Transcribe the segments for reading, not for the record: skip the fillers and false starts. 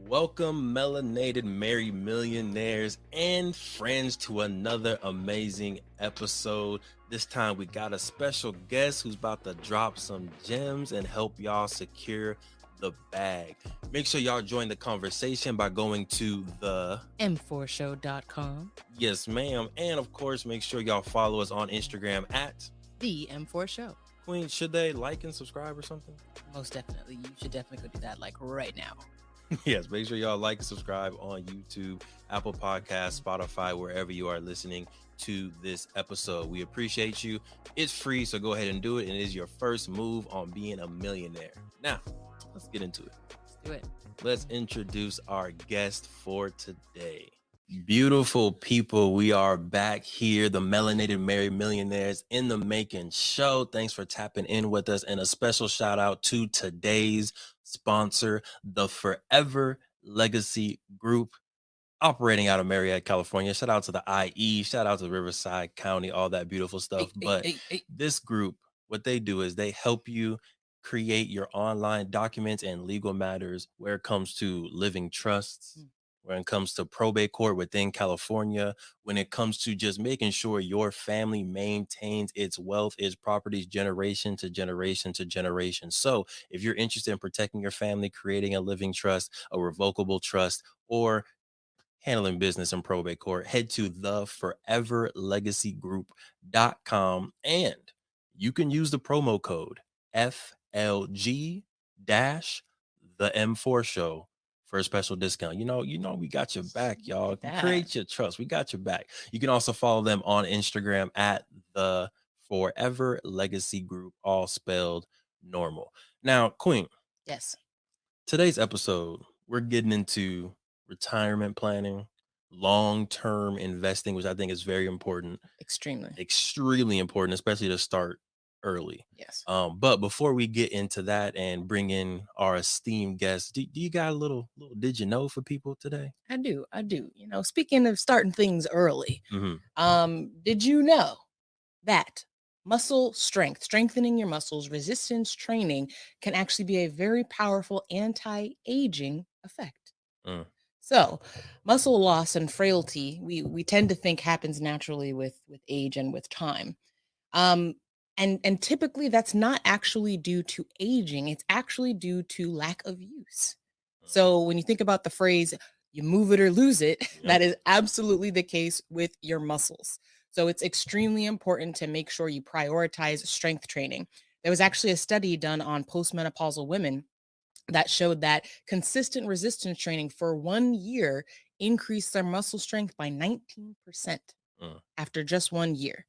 Welcome, Melanated Married Millionaires and friends, to another amazing episode. This time we got a special guest who's about to drop some gems and help y'all secure the bag. Make sure y'all join the conversation by going to the m4show.com. Yes, ma'am. And of course, make sure y'all follow us on Instagram at The M4 Show. Queen. Should they like and subscribe or something? Most definitely. You should definitely go do that, like right now. Yes, make sure y'all like and subscribe on YouTube, Apple Podcasts, Spotify, wherever you are listening to this episode. We appreciate you. It's free, so go ahead and do it. And it is your first move on being a millionaire. Now, let's get into it. Let's do it. Let's introduce our guest for today. Beautiful people, we are back here, the Melanated Married Millionaires in the Making show. Thanks for tapping in with us, and a special shout out to today's sponsor, the Forever Legacy Group, operating out of Marietta, California. Shout out to the IE, shout out to Riverside County, all that beautiful stuff. This group, what they do is they help you create your online documents and legal matters where it comes to living trusts, when it comes to probate court within California, when it comes to just making sure your family maintains its wealth, its properties, generation to generation to generation. So if you're interested in protecting your family, creating a living trust, a revocable trust, or handling business in probate court, head to theforeverlegacygroup.com, and you can use the promo code FLG-the M4 show for a special discount. You know, we got your back, y'all. Create your trust. We got your back. You can also follow them on Instagram at the Forever Legacy Group, all spelled normal. Now, Queen. Yes. Today's episode, we're getting into retirement planning, long-term investing, which I think is very important. Extremely important, especially to start early. Yes. But before we get into that and bring in our esteemed guests, do you got a little did you know for people today? I do. You know, speaking of starting things early, did you know that muscle strength, strengthening your muscles, resistance training can actually be a very powerful anti-aging effect? So muscle loss and frailty, we tend to think happens naturally with age and with time. And typically that's not actually due to aging. It's actually due to lack of use. So when you think about the phrase, you move it or lose it, that is absolutely the case with your muscles. So it's extremely important to make sure you prioritize strength training. There was actually a study done on postmenopausal women that showed that consistent resistance training for 1 year increased their muscle strength by 19% after just 1 year.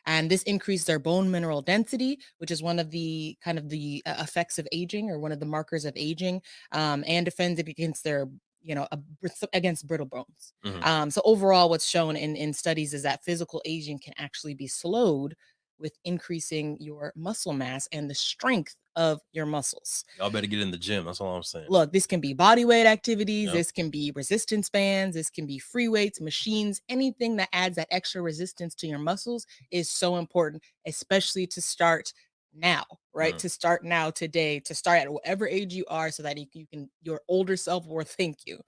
And this increased their bone mineral density, which is one of the effects of aging, or one of the markers of aging, and defends it against their, against brittle bones. So overall, what's shown in studies is that physical aging can actually be slowed with increasing your muscle mass and the strength of your muscles. Y'all better get in the gym. That's all I'm saying. Look, this can be body weight activities. This can be resistance bands. This can be free weights, machines. Anything that adds that extra resistance to your muscles is so important, especially to start now, right? To start now, today, to start at whatever age you are, so that your older self will thank you.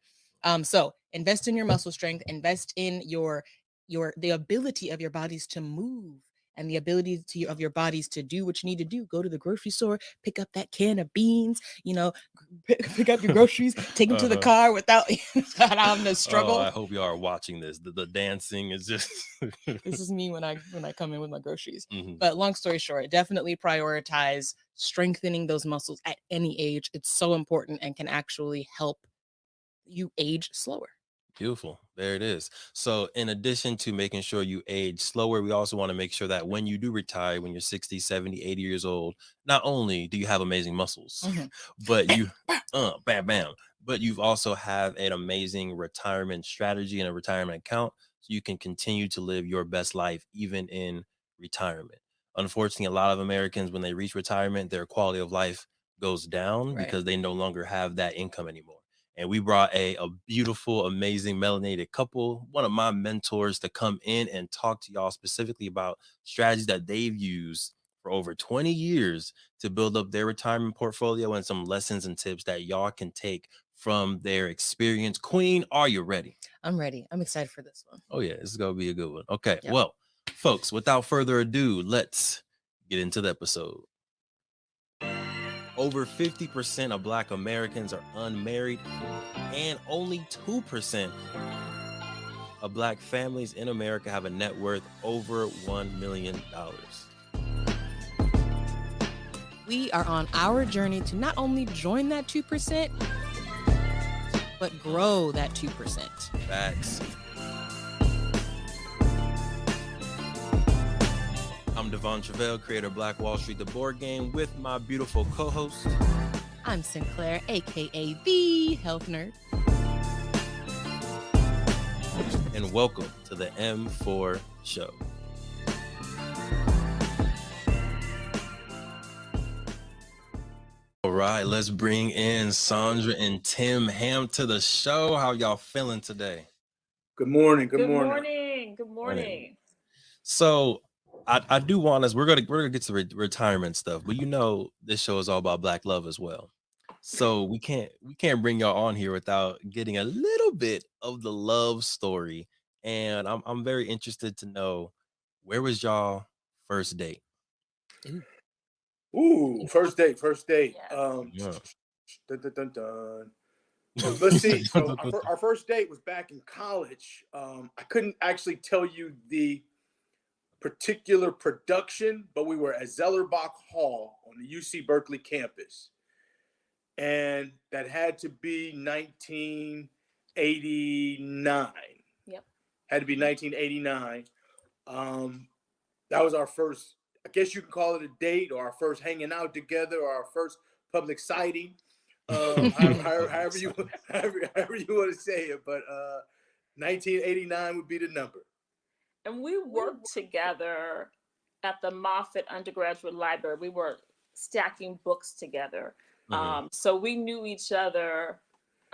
So invest in your muscle strength, invest in the ability of your bodies to move, and the ability of your bodies to do what you need to do. Go to the grocery store, pick up that can of beans, pick up your groceries, take them to the car without having to struggle. I hope you are watching this. The dancing is just this is me when I come in with my groceries. But long story short, definitely prioritize strengthening those muscles at any age. It's so important and can actually help you age slower. Beautiful. There it is. So in addition to making sure you age slower, we also want to make sure that when you do retire, when you're 60, 70, 80 years old, not only do you have amazing muscles, but you, but you've also have an amazing retirement strategy and a retirement account, so you can continue to live your best life even in retirement. Unfortunately, a lot of Americans, when they reach retirement, their quality of life goes down because they no longer have that income anymore. And we brought a beautiful, amazing melanated couple, one of my mentors, to come in and talk to y'all specifically about strategies that they've used for over 20 years to build up their retirement portfolio, and some lessons and tips that y'all can take from their experience. Queen, are you ready? I'm ready. I'm excited for this one. Oh, yeah, this is going to be a good one. Okay, Yep. well, folks, without further ado, let's get into the episode. Over 50% of Black Americans are unmarried, and only 2% of Black families in America have a net worth over $1 million. We are on our journey to not only join that 2%, but grow that 2%. Facts. I'm Devon Travell, creator of Black Wall Street, the board game, with my beautiful co-host. I'm Sinclair, aka the Health Nerd. And welcome to the M4 Show. All right, let's bring in Sandra and Tim Ham to the show. How y'all feeling today? Good morning. Good morning. So I do want us, we're gonna get to retirement stuff, but you know this show is all about Black love as well. So we can't bring y'all on here without getting a little bit of the love story. And I'm very interested to know, where was y'all first date? Ooh, first date. Yeah. Dun, dun, dun, dun. Let's see. So our first date was back in college. I couldn't actually tell you the particular production, but we were at Zellerbach Hall on the UC Berkeley campus. And that had to be 1989. Yep. Had to be 1989. That was our first, I guess you can call it a date, or our first hanging out together, or our first public sighting. However you want to say it, but 1989 would be the number. And we worked together at the Moffitt Undergraduate Library. We were stacking books together. So we knew each other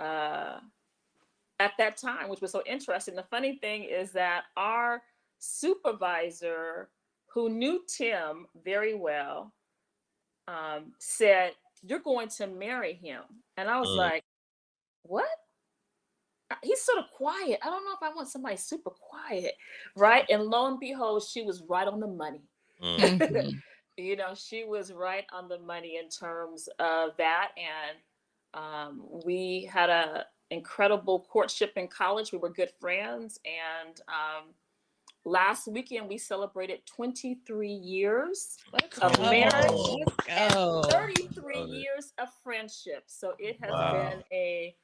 at that time, which was so interesting. The funny thing is that our supervisor, who knew Tim very well, said, "You're going to marry him." And I was like, "What? He's sort of quiet. I don't know if I want somebody super quiet," right? And lo and behold, she was right on the money. You know, she was right on the money in terms of that. And we had an incredible courtship in college. We were good friends. And last weekend, we celebrated 23 years of marriage and 33 years of friendship. So it has been a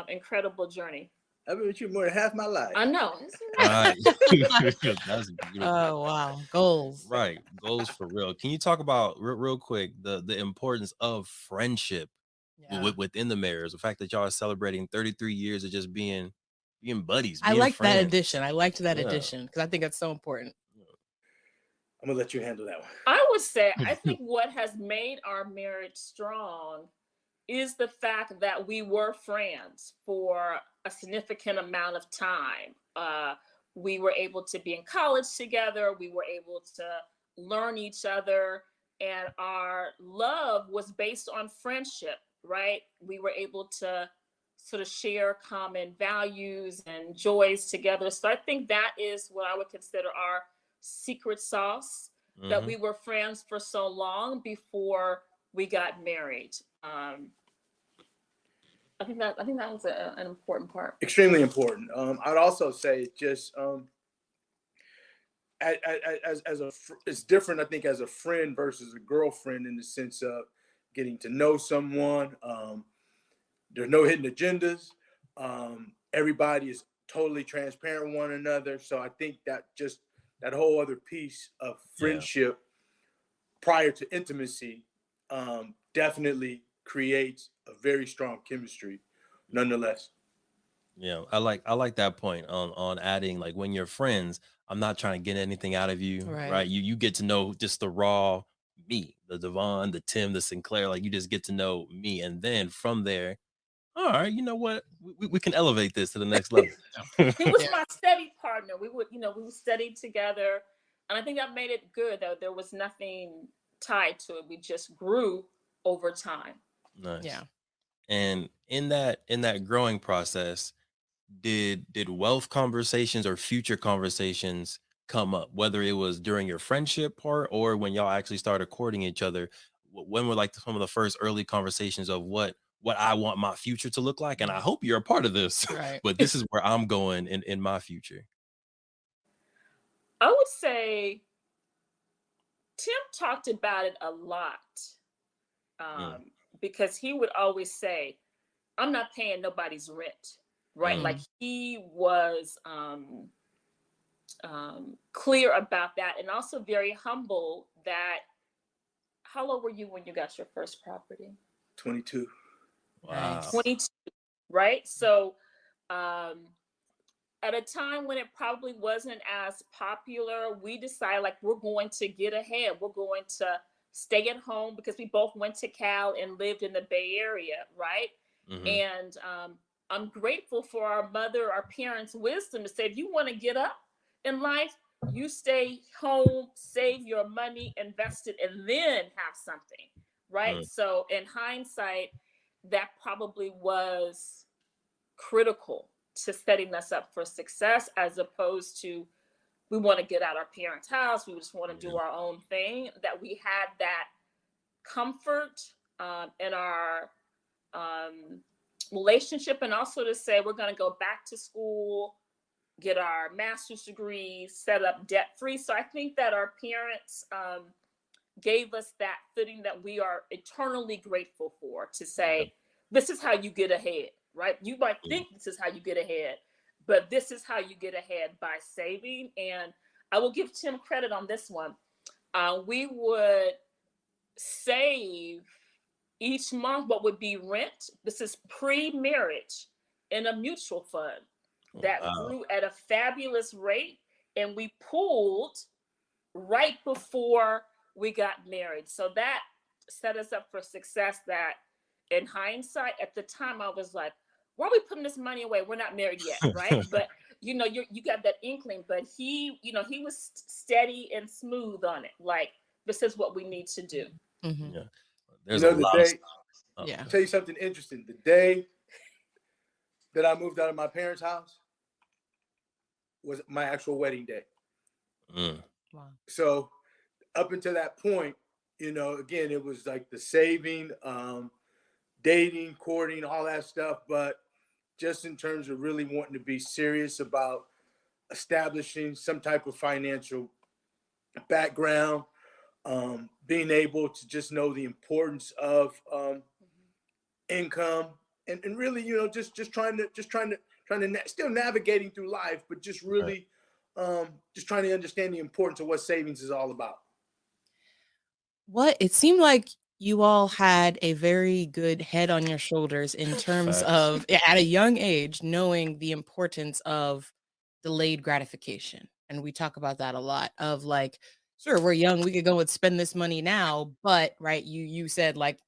incredible journey. I've been with you more than half my life. I know. Right. That's beautiful. Oh, wow. Goals. Right. Goals for real. Can you talk about real quick the importance of friendship within the marriage? The fact that y'all are celebrating 33 years of just being buddies. I like friends. that addition. I liked that addition because I think that's so important. I'm gonna let you handle that one. I would say, I think what has made our marriage strong is the fact that we were friends for a significant amount of time. We were able to be in college together. We were able to learn each other, and our love was based on friendship, right? We were able to sort of share common values and joys together. So I think that is what I would consider our secret sauce, that we were friends for so long before we got married. I think that was an important part. Extremely important. I'd also say just it's different, I think, as a friend versus a girlfriend, in the sense of getting to know someone. There's no hidden agendas. Everybody is totally transparent with one another. So I think that just that whole other piece of friendship prior to intimacy definitely creates a very strong chemistry nonetheless. Yeah, I like that point on adding, like, when you're friends, I'm not trying to get anything out of you, right? You get to know just the raw me, the Devon, the Tim, the Sinclair, like you just get to know me. And then from there, all right, you know what? We can elevate this to the next level. He was my study partner. We would study together. And I think that made it good, though. There was nothing tied to it. We just grew over time. Nice. Yeah. And in that growing process, did wealth conversations or future conversations come up, whether it was during your friendship part or when y'all actually started courting each other? When were like some of the first early conversations of what I want my future to look like? And I hope you're a part of this, Right. but this is where I'm going in my future. I would say Tim talked about it a lot, Mm, because he would always say, I'm not paying nobody's rent, right? mm, Like he was clear about that, and also very humble that, how old were you when you got your first property? 22. wow. 22, right? So at a time when it probably wasn't as popular, we decided like we're going to get ahead. We're going to stay at home because we both went to Cal and lived in the Bay Area, right? Hmm. And I'm grateful for our parents' wisdom to say, if you want to get up in life, you stay home, save your money, invest it, and then have something, right? Mm, So in hindsight, that probably was critical to setting us up for success, as opposed to we want to get out our parents' house, we just want to yeah, do our own thing. That we had that comfort in our relationship, and also to say we're going to go back to school, get our master's degrees, set up debt free. So I think that our parents gave us that footing that we are eternally grateful for, to yeah, say, this is how you get ahead, right? You might mm, think this is how you get ahead, but this is how you get ahead, by saving. And I will give Tim credit on this one. We would save each month what would be rent. This is pre-marriage, in a mutual fund that wow. grew at a fabulous rate. And we pulled right before we got married. So that set us up for success. That in hindsight, at the time, I was like, why are we putting this money away? We're not married yet, right? But you got that inkling. But he was steady and smooth on it. Like, this is what we need to do. Mm-hmm. Yeah, You there's a know, the lot of day, stuff. Oh, Yeah. I'll tell you something interesting. The day that I moved out of my parents' house was my actual wedding day. mm, Wow. So up until that point, again, it was like the saving, dating, courting, all that stuff. But just in terms of really wanting to be serious about establishing some type of financial background, being able to just know the importance of income, and really, just trying to still navigating through life, but just right. really just trying to understand the importance of what savings is all about. What it seemed like you all had a very good head on your shoulders in terms Facts. of at a young age knowing the importance of delayed gratification. And we talk about that a lot of like, sure, we're young, we could go and spend this money now, but right, you said like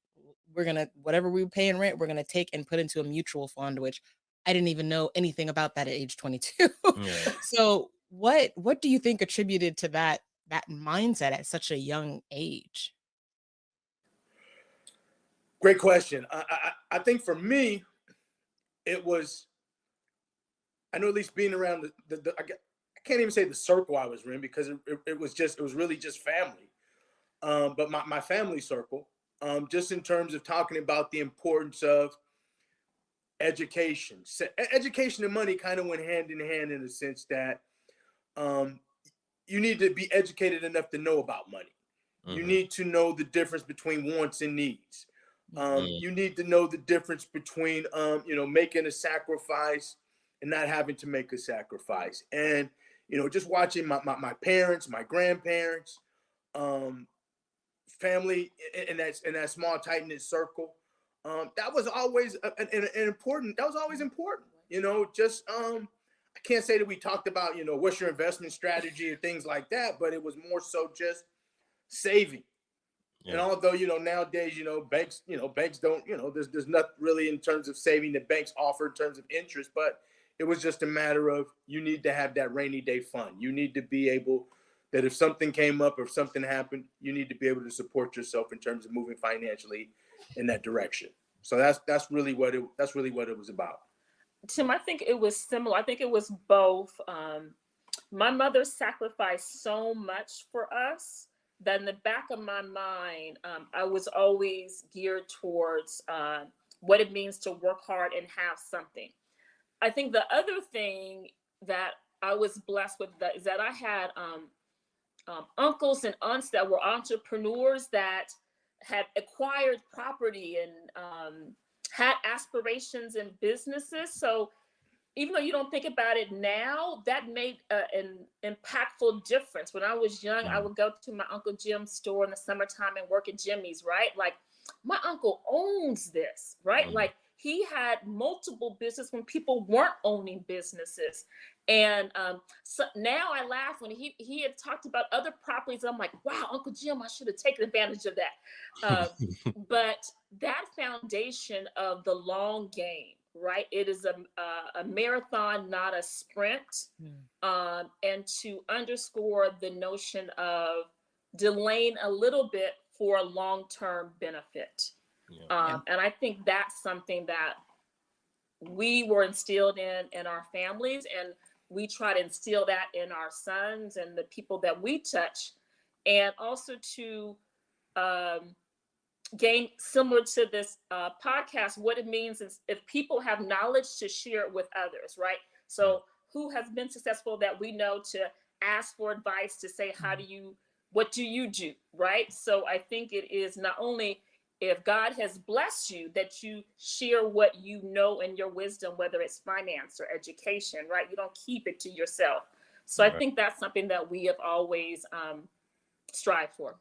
we're gonna whatever we pay in rent, we're gonna take and put into a mutual fund, which I didn't even know anything about that at age 22. Yeah. So what do you think attributed to that mindset at such a young age? Great question. I think for me, it was, I know, at least being around I can't even say the circle I was in, because it was really just family. But my family circle, just in terms of talking about the importance of education. So, education and money kind of went hand in hand, in the sense that um, you need to be educated enough to know about money. You Hmm. need to know the difference between wants and needs. Mhm. You need to know the difference between, making a sacrifice and not having to make a sacrifice. And, just watching my parents, my grandparents, um, family in that small, tight knit circle. That was always an important. That was always important. Just I can't say that we talked about, what's your investment strategy or things like that, but it was more so just saving. And Yeah. although, nowadays, banks don't, there's not really in terms of saving that banks offer in terms of interest, but it was just a matter of, you need to have that rainy day fund. You need to be able, that if something came up or if something happened, you need to be able to support yourself in terms of moving financially in that direction. So that's really what it was about. Tim, I think it was similar. I think it was both. My mother sacrificed so much for us that in the back of my mind, I was always geared towards what it means to work hard and have something. I think the other thing that I was blessed with is that I had uncles and aunts that were entrepreneurs that had acquired property and had aspirations in businesses. So even though you don't think about it now, that made an impactful difference. When I was young, I would go to my Uncle Jim's store in the summertime and work at Jimmy's, right? Like, my uncle owns this, right? Like, he had multiple businesses when people weren't owning businesses. And so now I laugh when he had talked about other properties. I'm like, wow, Uncle Jim, I should have taken advantage of that. But that foundation of the long game, right? It is a marathon, not a sprint. And to underscore the notion of delaying a little bit for a long-term benefit. And I think that's something that we were instilled in our families, and we try to instill that in our sons and the people that we touch. And also to gain, similar to this podcast, what it means is if people have knowledge to share it with others, right? So who has been successful that we know to ask for advice, to say, what do you do, right? So I think it is not only if God has blessed you that you share what you know and your wisdom, whether it's finance or education, right? You don't keep it to yourself. So I think that's something that we have always strived for.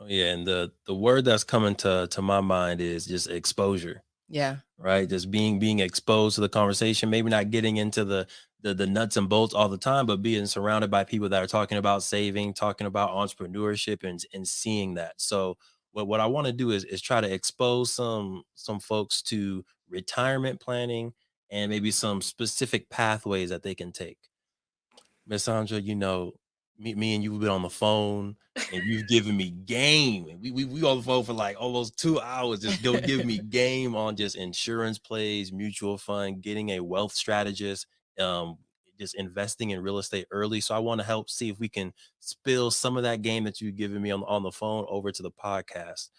Oh, yeah, and the word that's coming to my mind is just exposure. Yeah. Right. Just being exposed to the conversation, maybe not getting into the nuts and bolts all the time, but being surrounded by people that are talking about saving, talking about entrepreneurship and seeing that. So what I want to do is try to expose some folks to retirement planning and maybe some specific pathways that they can take. Miss Sandra, me and you have been on the phone and you've given me game. We on the phone for like almost 2 hours, just give me game on just insurance plays, mutual fund, getting a wealth strategist, just investing in real estate early. So I want to help see if we can spill some of that game that you've given me on the phone over to the podcast.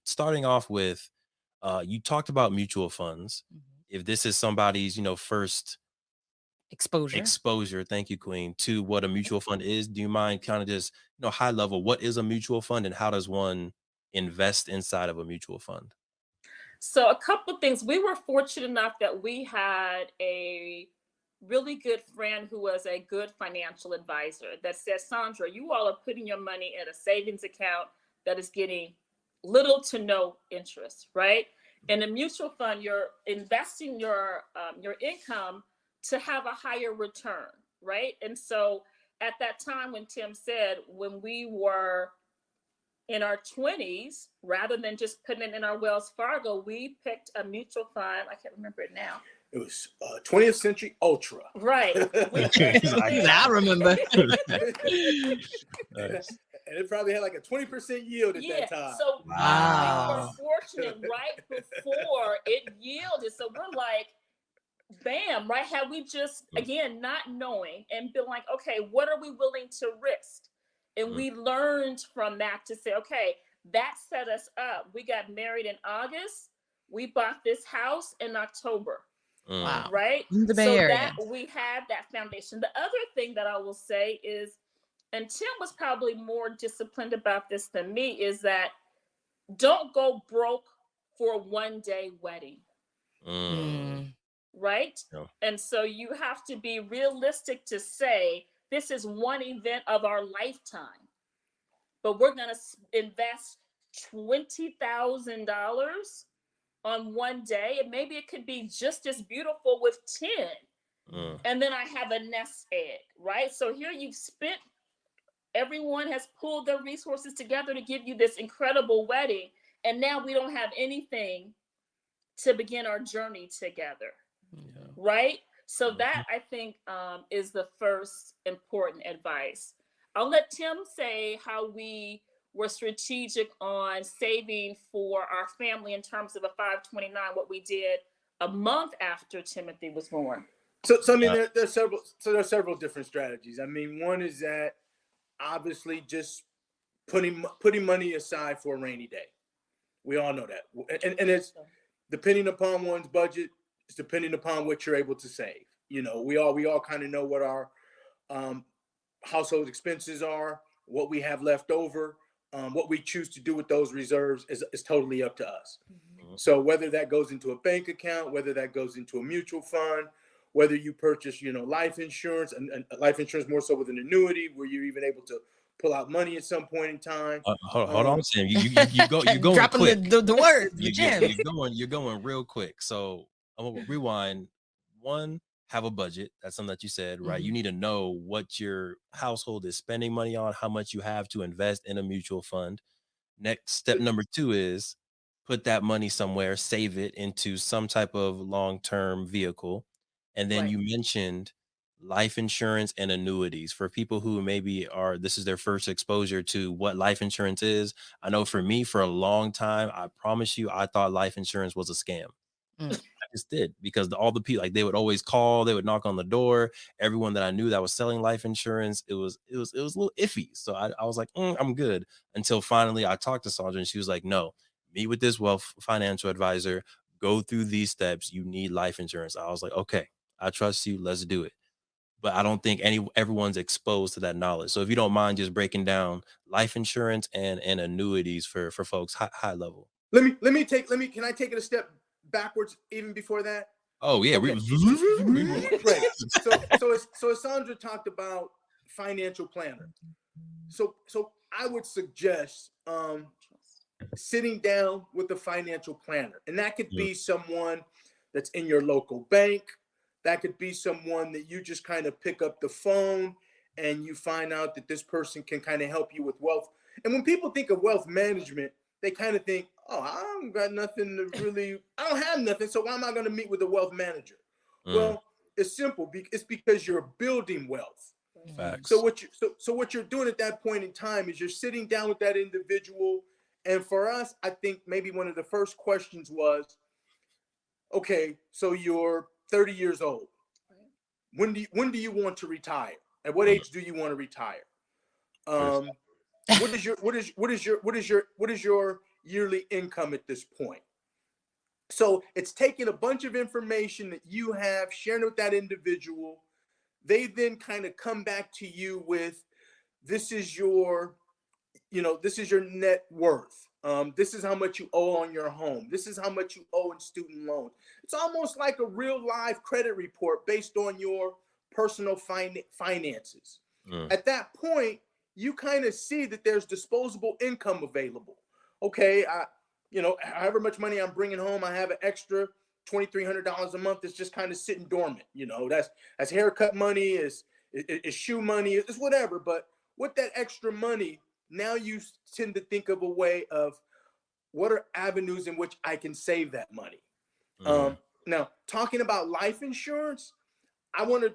Starting off with, you talked about mutual funds. If this is somebody's, first exposure, thank you, Queen, to what a mutual fund is, do you mind kind of just high level, what is a mutual fund and how does one invest inside of a mutual fund? So a couple of things. We were fortunate enough that we had a really good friend who was a good financial advisor that said, Sandra, you all are putting your money in a savings account that is getting little to no interest, right? In a mutual fund, you're investing your income to have a higher return, right? And so at that time when Tim said, when we were in our 20s, rather than just putting it in our Wells Fargo, we picked a mutual fund. I can't remember it now. It was 20th Century Ultra. Right. I remember. Nice. And it probably had like a 20% yield at that time. So we were fortunate right before it yielded. So we're like, bam, right? Had we just, again, not knowing and been like, okay, what are we willing to risk? And we learned from that to say, okay, that set us up. We got married in August. We bought this house in October. Wow. Right? The Bay Area. That we had that foundation. The other thing that I will say is, and Tim was probably more disciplined about this than me, is that don't go broke for a one-day wedding. Right? Yeah. And so you have to be realistic to say, this is one event of our lifetime, but we're going to invest $20,000 on one day, and maybe it could be just as beautiful with 10. And then I have a nest egg, right? So here you've spent, everyone has pulled their resources together to give you this incredible wedding, and now we don't have anything to begin our journey together. Right? So that, I think, is the first important advice. I'll let Tim say how we were strategic on saving for our family in terms of a 529, what we did a month after Timothy was born. So I mean, there's several different strategies. I mean, one is that obviously just putting money aside for a rainy day. We all know that, and it's depending upon one's budget. It's depending upon what you're able to save. You know, we all kind of know what our household expenses are, what we have left over. What we choose to do with those reserves is totally up to us. Mm-hmm. So whether that goes into a bank account, whether that goes into a mutual fund, whether you purchase, life insurance and life insurance more so with an annuity where you're even able to pull out money at some point in time. Hold on, Sam. You going dropping quick. the words. You're going real quick. So I'm gonna rewind. One, have a budget. That's something that you said, right? Mm-hmm. You need to know what your household is spending money on, how much you have to invest in a mutual fund. Next step number 2 is put that money somewhere, save it into some type of long-term vehicle. And then you mentioned life insurance and annuities for people who maybe this is their first exposure to what life insurance is. I know for me, for a long time, I promise you, I thought life insurance was a scam. I just did, because all the people, like, they would always call, they would knock on the door. Everyone that I knew that was selling life insurance, it was a little iffy. So I was like, I'm good. Until finally I talked to Sandra and she was like, no, meet with this wealth financial advisor, go through these steps. You need life insurance. I was like, okay, I trust you. Let's do it. But I don't think everyone's exposed to that knowledge. So if you don't mind just breaking down life insurance and annuities for folks high level. Can I take it a step backwards even before that? Oh yeah. Okay. Right. So as Sandra talked about financial planner. So I would suggest sitting down with a financial planner, and that could be someone that's in your local bank. That could be someone that you just kind of pick up the phone and you find out that this person can kind of help you with wealth. And when people think of wealth management, they kind of think, oh, I don't got nothing to really, I don't have nothing, so why am I going to meet with a wealth manager? Well, it's simple. It's because you're building wealth. Facts. So what you're doing at that point in time is you're sitting down with that individual. And for us, I think maybe one of the first questions was, okay, so you're 30 years old. When do you want to retire? At what age do you want to retire? What is your yearly income at this point? So it's taking a bunch of information that you have, sharing it with that individual. They then kind of come back to you with, this is your net worth. This is how much you owe on your home. This is how much you owe in student loans. It's almost like a real live credit report based on your personal finances. At that point, you kind of see that there's disposable income available. Okay, however much money I'm bringing home, I have an extra $2,300 a month that's just kind of sitting dormant. That's haircut money, is shoe money, it's whatever. But with that extra money, now you tend to think of a way of what are avenues in which I can save that money. Now, talking about life insurance, I want to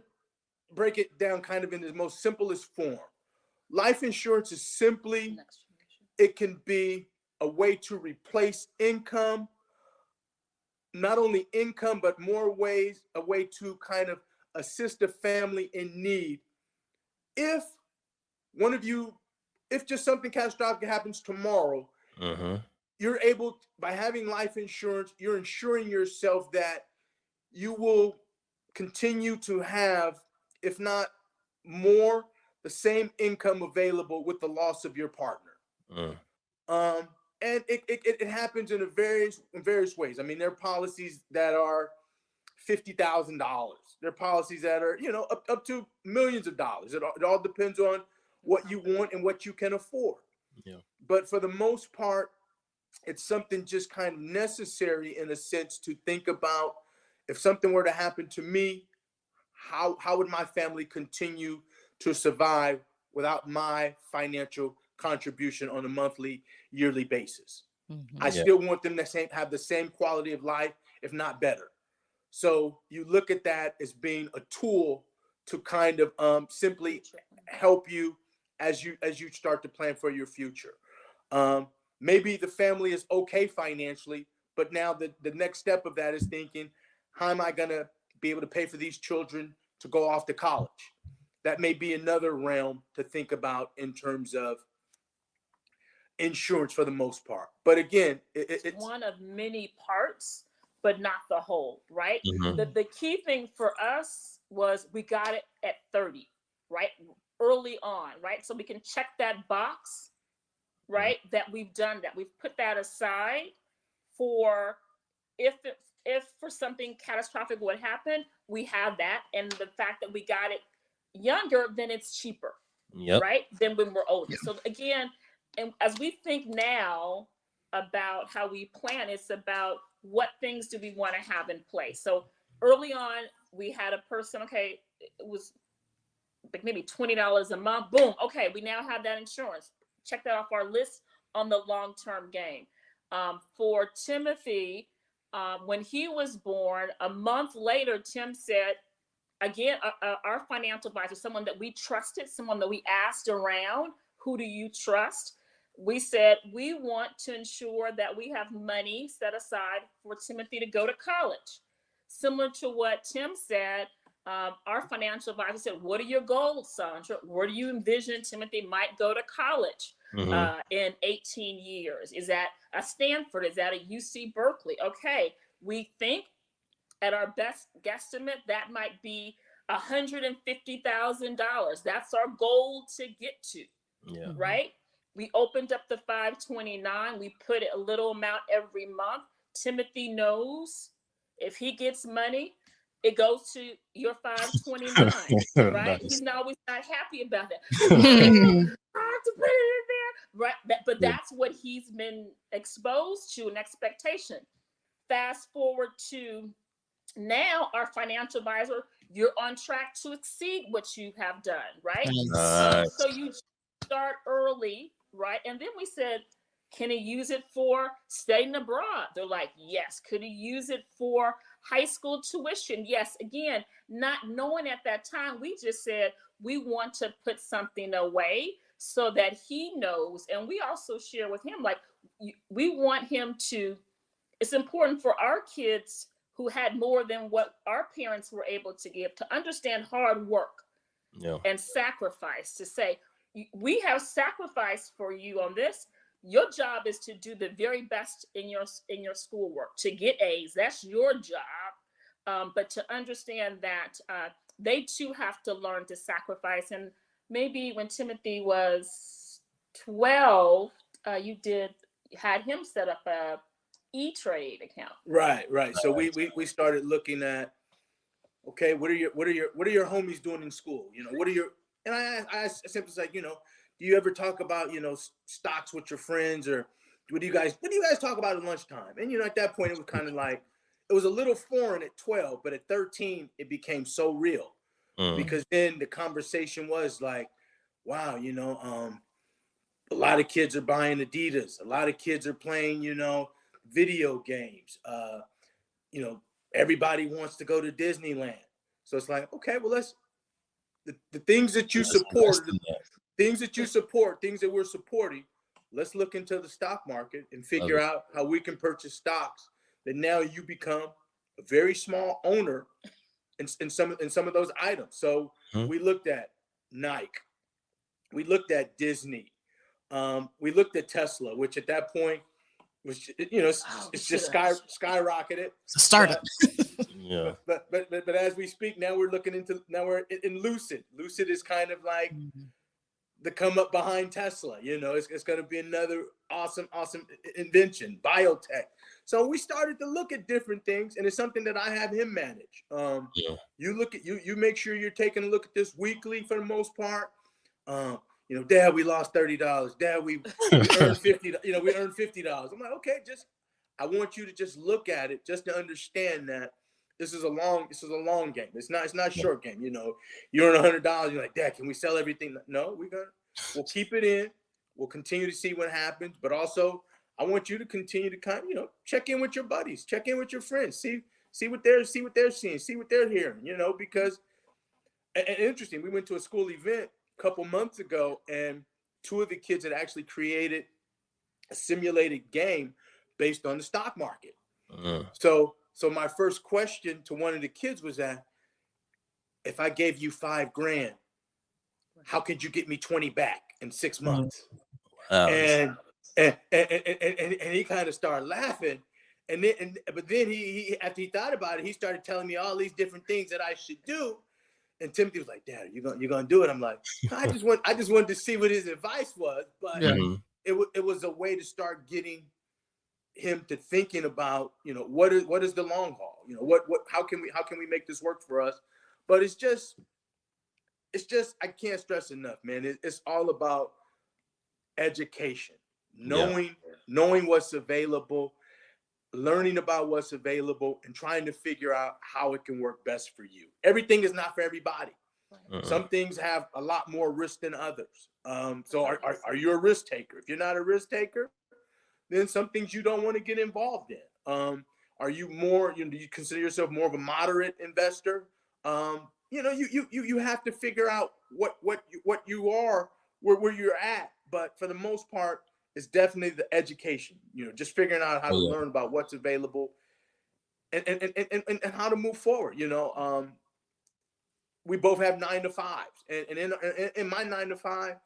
break it down kind of in the most simplest form. Life insurance is simply, it can be a way to replace income, not only income, but more ways, a way to kind of assist a family in need. If just something catastrophic happens tomorrow, you're able, by having life insurance, you're ensuring yourself that you will continue to have, if not more, the same income available with the loss of your partner. And it happens in various ways. I mean, there are policies that are $50,000. There are policies that are, up to millions of dollars. It all depends on what you want and what you can afford. But for the most part, it's something just kind of necessary in a sense to think about, if something were to happen to me, how would my family continue to survive without my financial contribution on a monthly, yearly basis? I still want them to have the same quality of life, if not better. So you look at that as being a tool to kind of simply help you as you start to plan for your future. Maybe the family is okay financially, but now the next step of that is thinking, how am I going to be able to pay for these children to go off to college? That may be another realm to think about in terms of insurance for the most part. But again, it's one of many parts, but not the whole, right? The key thing for us was we got it at 30, right? Early on, right? So we can check that box, right? That we've done that. We've put that aside for if for something catastrophic would happen, we have that. And the fact that we got it younger, then it's cheaper, right? Than when we're older. So again, and as we think now about how we plan, it's about what things do we want to have in place. So early on, we had a person, okay, it was maybe $20 a month. Boom. Okay, we now have that insurance. Check that off our list on the long-term game. For Timothy, when he was born, a month later, Tim said, again, our financial advisor, someone that we trusted, someone that we asked around, who do you trust? We said, we want to ensure that we have money set aside for Timothy to go to college. Similar to what Tim said, our financial advisor said, what are your goals, Sandra? Where do you envision Timothy might go to college in 18 years? Is that a Stanford? Is that a UC Berkeley? Okay, we think at our best guesstimate, that might be $150,000. That's our goal to get to, right? We opened up the 529. We put a little amount every month. Timothy knows if he gets money, it goes to your 529, right? Nice. He's always not happy about that. I have to put it in there, right? But that's what he's been exposed to, an expectation. Fast forward to now, our financial advisor, you're on track to exceed what you have done, right? So you start early, right? And then we said, can he use it for studying abroad? They're like, yes. Could he use it for high school tuition? Yes. Again, not knowing at that time, we just said, we want to put something away so that he knows. And we also share with him, like, we want him to, it's important for our kids who had more than what our parents were able to give to understand hard work and sacrifice, to say, we have sacrificed for you on this. Your job is to do the very best in your schoolwork, to get A's. That's your job. But to understand that they too have to learn to sacrifice. And maybe when Timothy was 12, you had him set up a E-Trade account. Right. So we started looking at, okay, what are your homies doing in school? You know, and I simply like, you know, do you ever talk about, you know, stocks with your friends, or what do you guys talk about at lunchtime? And, you know, at that point, it was kind of like, it was a little foreign at 12, but at 13, it became so real because then the conversation was like, wow, you know, a lot of kids are buying Adidas. A lot of kids are playing, you know, video games. You know, everybody wants to go to Disneyland. So it's like, okay, well, the things that you support, things that we're supporting, let's look into the stock market and figure out how we can purchase stocks that now you become a very small owner in some of those items. So we looked at Nike, we looked at Disney, we looked at Tesla, which at that point was, you know, it's just skyrocketed. It's a startup. But as we speak now, we're in Lucid. Lucid is kind of like the come up behind Tesla. You know, it's going to be another awesome invention, biotech. So we started to look at different things, and it's something that I have him manage. You look at you make sure you're taking a look at this weekly for the most part. You know, Dad, we lost $30. Dad, we earned $50. You know, we earned $50. I'm like, okay, I want you to just look at it, just to understand that this is a long game. It's not short game. You know, you earn $100. You're like, Dad, can we sell everything? No, we'll keep it in. We'll continue to see what happens. But also, I want you to continue to kind of, you know, check in with your buddies, check in with your friends, see what they're seeing, see what they're hearing. You know, because and interesting, we went to a school event a couple months ago, and two of the kids had actually created a simulated game based on the stock market. So my first question to one of the kids was that, if I gave you $5,000, how could you get me 20 back in 6 months? And he kind of started laughing. But then he after he thought about it, he started telling me all these different things that I should do. And Timothy was like, "Dad, you're gonna do it?" I'm like, I just wanted to see what his advice was, but it was a way to start getting him to thinking about, what is the long haul? How can we make this work for us? But it's just I can't stress enough, man. It's all about education, knowing what's available, learning about what's available, and trying to figure out how it can work best for you. Everything is not for everybody. Some things have a lot more risk than others. So are you a risk taker? If you're not a risk taker, then some things you don't want to get involved in. Are you more, do you consider yourself more of a moderate investor? You have to figure out what you are, where you're at. But for the most part, it's definitely the education, just figuring out how to learn about what's available and how to move forward. We both have 9 to 5s, and in my 9 to 5,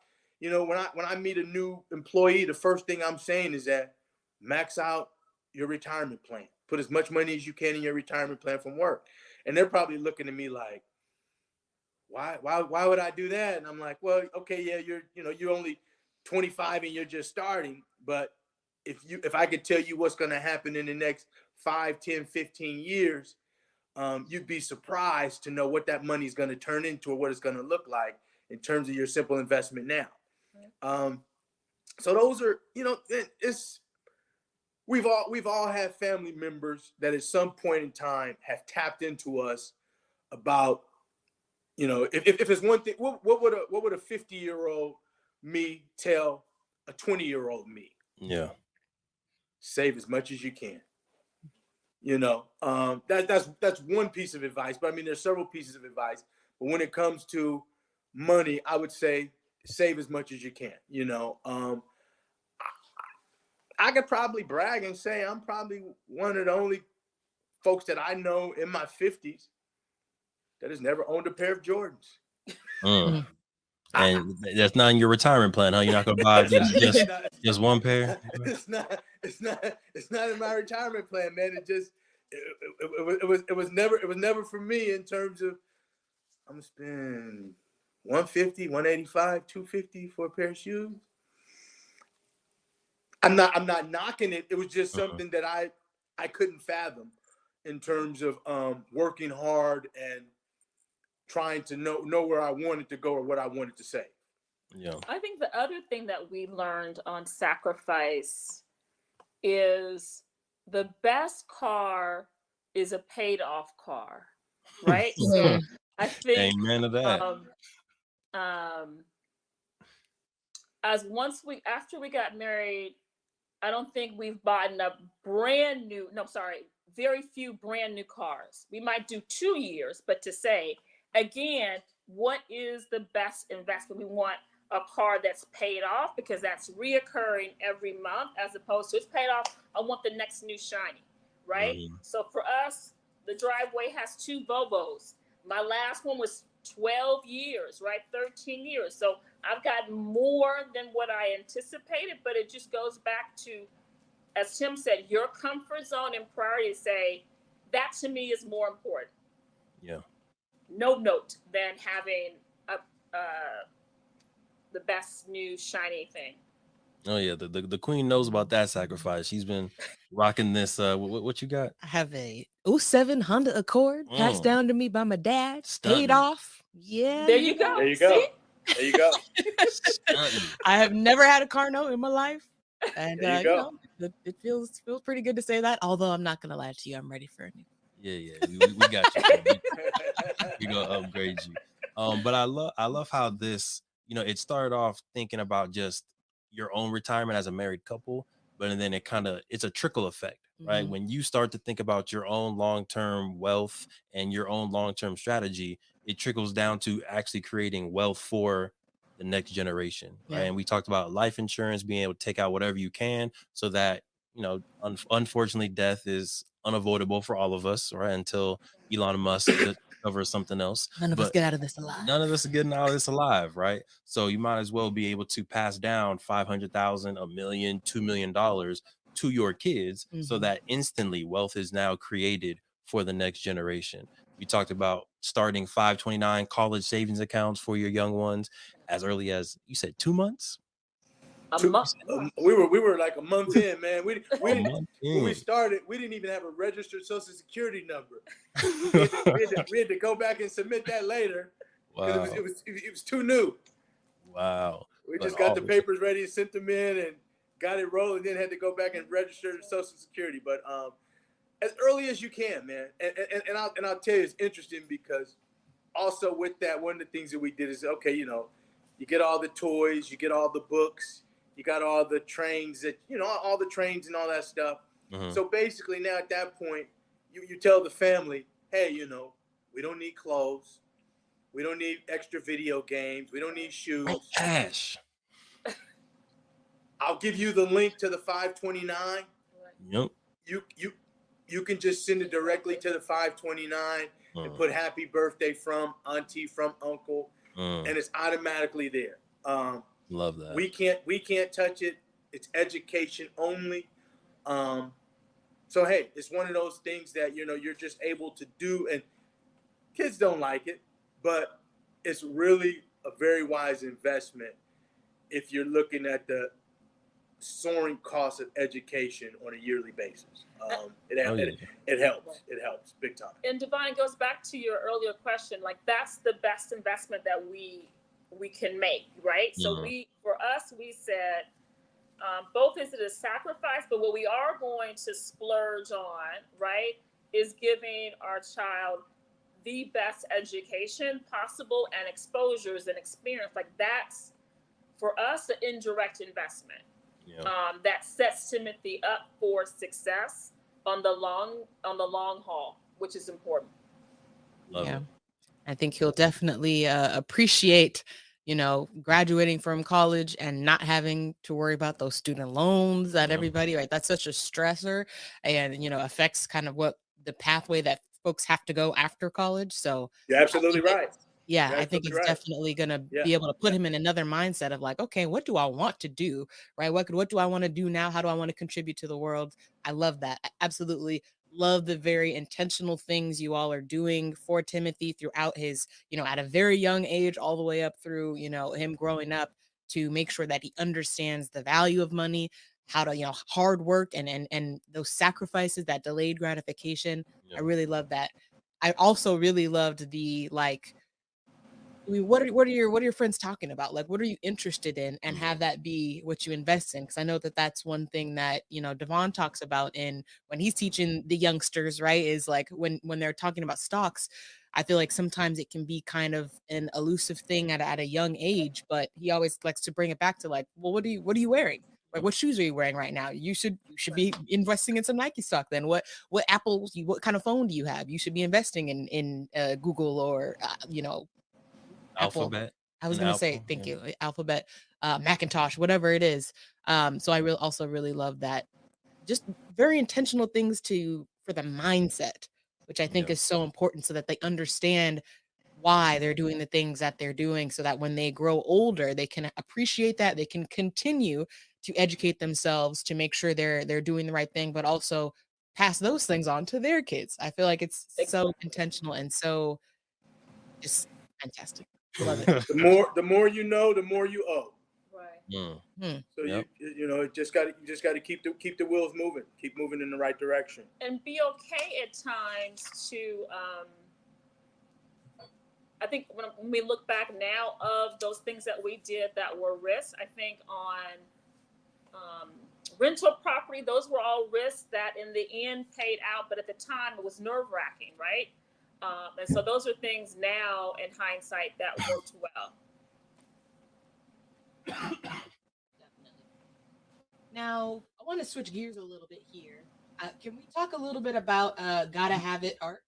when I meet a new employee, the first thing I'm saying is that max out your retirement plan. Put as much money as you can in your retirement plan from work. And they're probably looking at me like, why would I do that? And I'm like, well, okay, yeah, you're only 25 and you're just starting. But if I could tell you what's going to happen in the next 5, 10, 15 years, you'd be surprised to know what that money is going to turn into or what it's going to look like in terms of your simple investment now. So those are, we've all had family members that at some point in time have tapped into us about, if it's one thing, what would a 50-year-old me tell a 20-year-old me? Yeah. Save as much as you can. That's one piece of advice, but I mean, there's several pieces of advice. But when it comes to money, I would say save as much as you can. I could probably brag and say I'm probably one of the only folks that I know in my 50s that has never owned a pair of Jordans. And that's not in your retirement plan, huh? You're not gonna buy just one pair. It's not in my retirement plan, man. It was never for me in terms of I'm gonna spend $150, $185, $250 for a pair of shoes. I'm not knocking it. It was just something that I couldn't fathom in terms of working hard and trying to know where I wanted to go or what I wanted to say. Yeah. I think the other thing that we learned on sacrifice is the best car is a paid off car, right? So I think amen to that. After we got married, I don't think we've bought very few brand new cars. We might do 2 years, but to say, again, what is the best investment? We want a car that's paid off because that's reoccurring every month, as opposed to it's paid off, I want the next new shiny, right? So for us, the driveway has 2 Volvos. My last one was 12 years, right? 13 years. So I've got more than what I anticipated, but it just goes back to, as Tim said, your comfort zone and priority. Say that to me is more important. Yeah. No note than having the best new shiny thing. Oh yeah, the queen knows about that sacrifice. She's been rocking this. What you got? I have a 07 Honda Accord passed down to me by my dad. Paid off. Yeah. There you go. There you go. See? There you go. I have never had a car note in my life, and there you go. It feels pretty good to say that. Although I'm not gonna lie to you, I'm ready for a new. Yeah, we got you. We gonna upgrade you. But I love how this, it started off thinking about just your own retirement as a married couple, but then it's a trickle effect, right? When you start to think about your own long-term wealth and your own long-term strategy, it trickles down to actually creating wealth for the next generation, right? Yeah. And we talked about life insurance, being able to take out whatever you can so that, you know, unfortunately, death is unavoidable for all of us, right? Until Elon Musk discovers something else. None of us But get out of this alive. none of us are getting out of this alive, right? So you might as well be able to pass down 500,000, $1 million, $2 million to your kids, so that instantly wealth is now created for the next generation. We talked about starting 529 college savings accounts for your young ones as early as, you said, 2 months. A month. We were like a month in, man. We A month when we in. started, we didn't even have a registered Social Security number. we had to go back and submit that later because Wow. it was too new. Wow. We But just got the all- papers ready and sent them in and got it rolling. Then had to go back and register Social Security. But as early as you can, man. And I'll tell you, it's interesting because also with that, one of the things that we did is, okay, you know, you get all the toys, you get all the books, you got all the trains that, you know, all the trains and all that stuff. So basically now at that point, you tell the family, hey, you know, we don't need clothes. We don't need extra video games. We don't need shoes. cash. I'll give you the link to the 529. Yep. You can just send it directly to the 529 and put happy birthday from auntie, from uncle, and it's automatically there. Love that. We can't touch it. It's education only. So hey, it's one of those things that, you know, you're just able to do, and kids don't like it, but it's really a very wise investment if you're looking at the soaring cost of education on a yearly basis. It helps. It helps big time. And Divine, goes back to your earlier question. Like, that's the best investment that we can make, right? So for us, we said both is it a sacrifice, but what we are going to splurge on, right, is giving our child the best education possible and exposures and experience. Like, that's for us an indirect investment. That sets Timothy up for success on the long haul, which is important. Love it. I think he'll definitely appreciate, you know, graduating from college and not having to worry about those student loans that everybody, right? That's such a stressor, and, you know, affects kind of what the pathway that folks have to go after college. So you're absolutely right. Yeah, I think it's definitely going to be able to put him in another mindset of like, okay, what do I want to do, right? What do I want to do now? How do I want to contribute to the world? I love that. I absolutely love the very intentional things you all are doing for Timothy throughout his, you know, at a very young age, all the way up through, you know, him growing up, to make sure that he understands the value of money, how to, you know, hard work and those sacrifices, that delayed gratification. I really love that. I also really loved the, like, I mean, what are your friends talking about? Like, what are you interested in, and have that be what you invest in? Because I know that that's one thing that, you know, Devon talks about in when he's teaching the youngsters, right? Is like when they're talking about stocks, I feel like sometimes it can be kind of an elusive thing at a young age, but he always likes to bring it back to like, well, what are you wearing? Like, what shoes are you wearing right now? You should be investing in some Nike stock. Then what Apple, what kind of phone do you have? You should be investing in Google or you know, Alphabet. I was going to say, thank you, Alphabet, Macintosh, whatever it is. So I also really love that. Just very intentional things for the mindset, which I think is so important, so that they understand why they're doing the things that they're doing, so that when they grow older, they can appreciate that, they can continue to educate themselves to make sure they're doing the right thing, but also pass those things on to their kids. I feel like it's so intentional and so just fantastic. Love it. The more you know, the more you owe. Right. So you know, you just got to keep the wheels moving, keep moving in the right direction, and be okay at times to. I think when we look back now of those things that we did that were risks, I think on rental property, those were all risks that in the end paid out, but at the time it was nerve-wracking, right? And so those are things now in hindsight that worked well. Definitely. Now, I want to switch gears a little bit here. Can we talk a little bit about Gotta Have It art?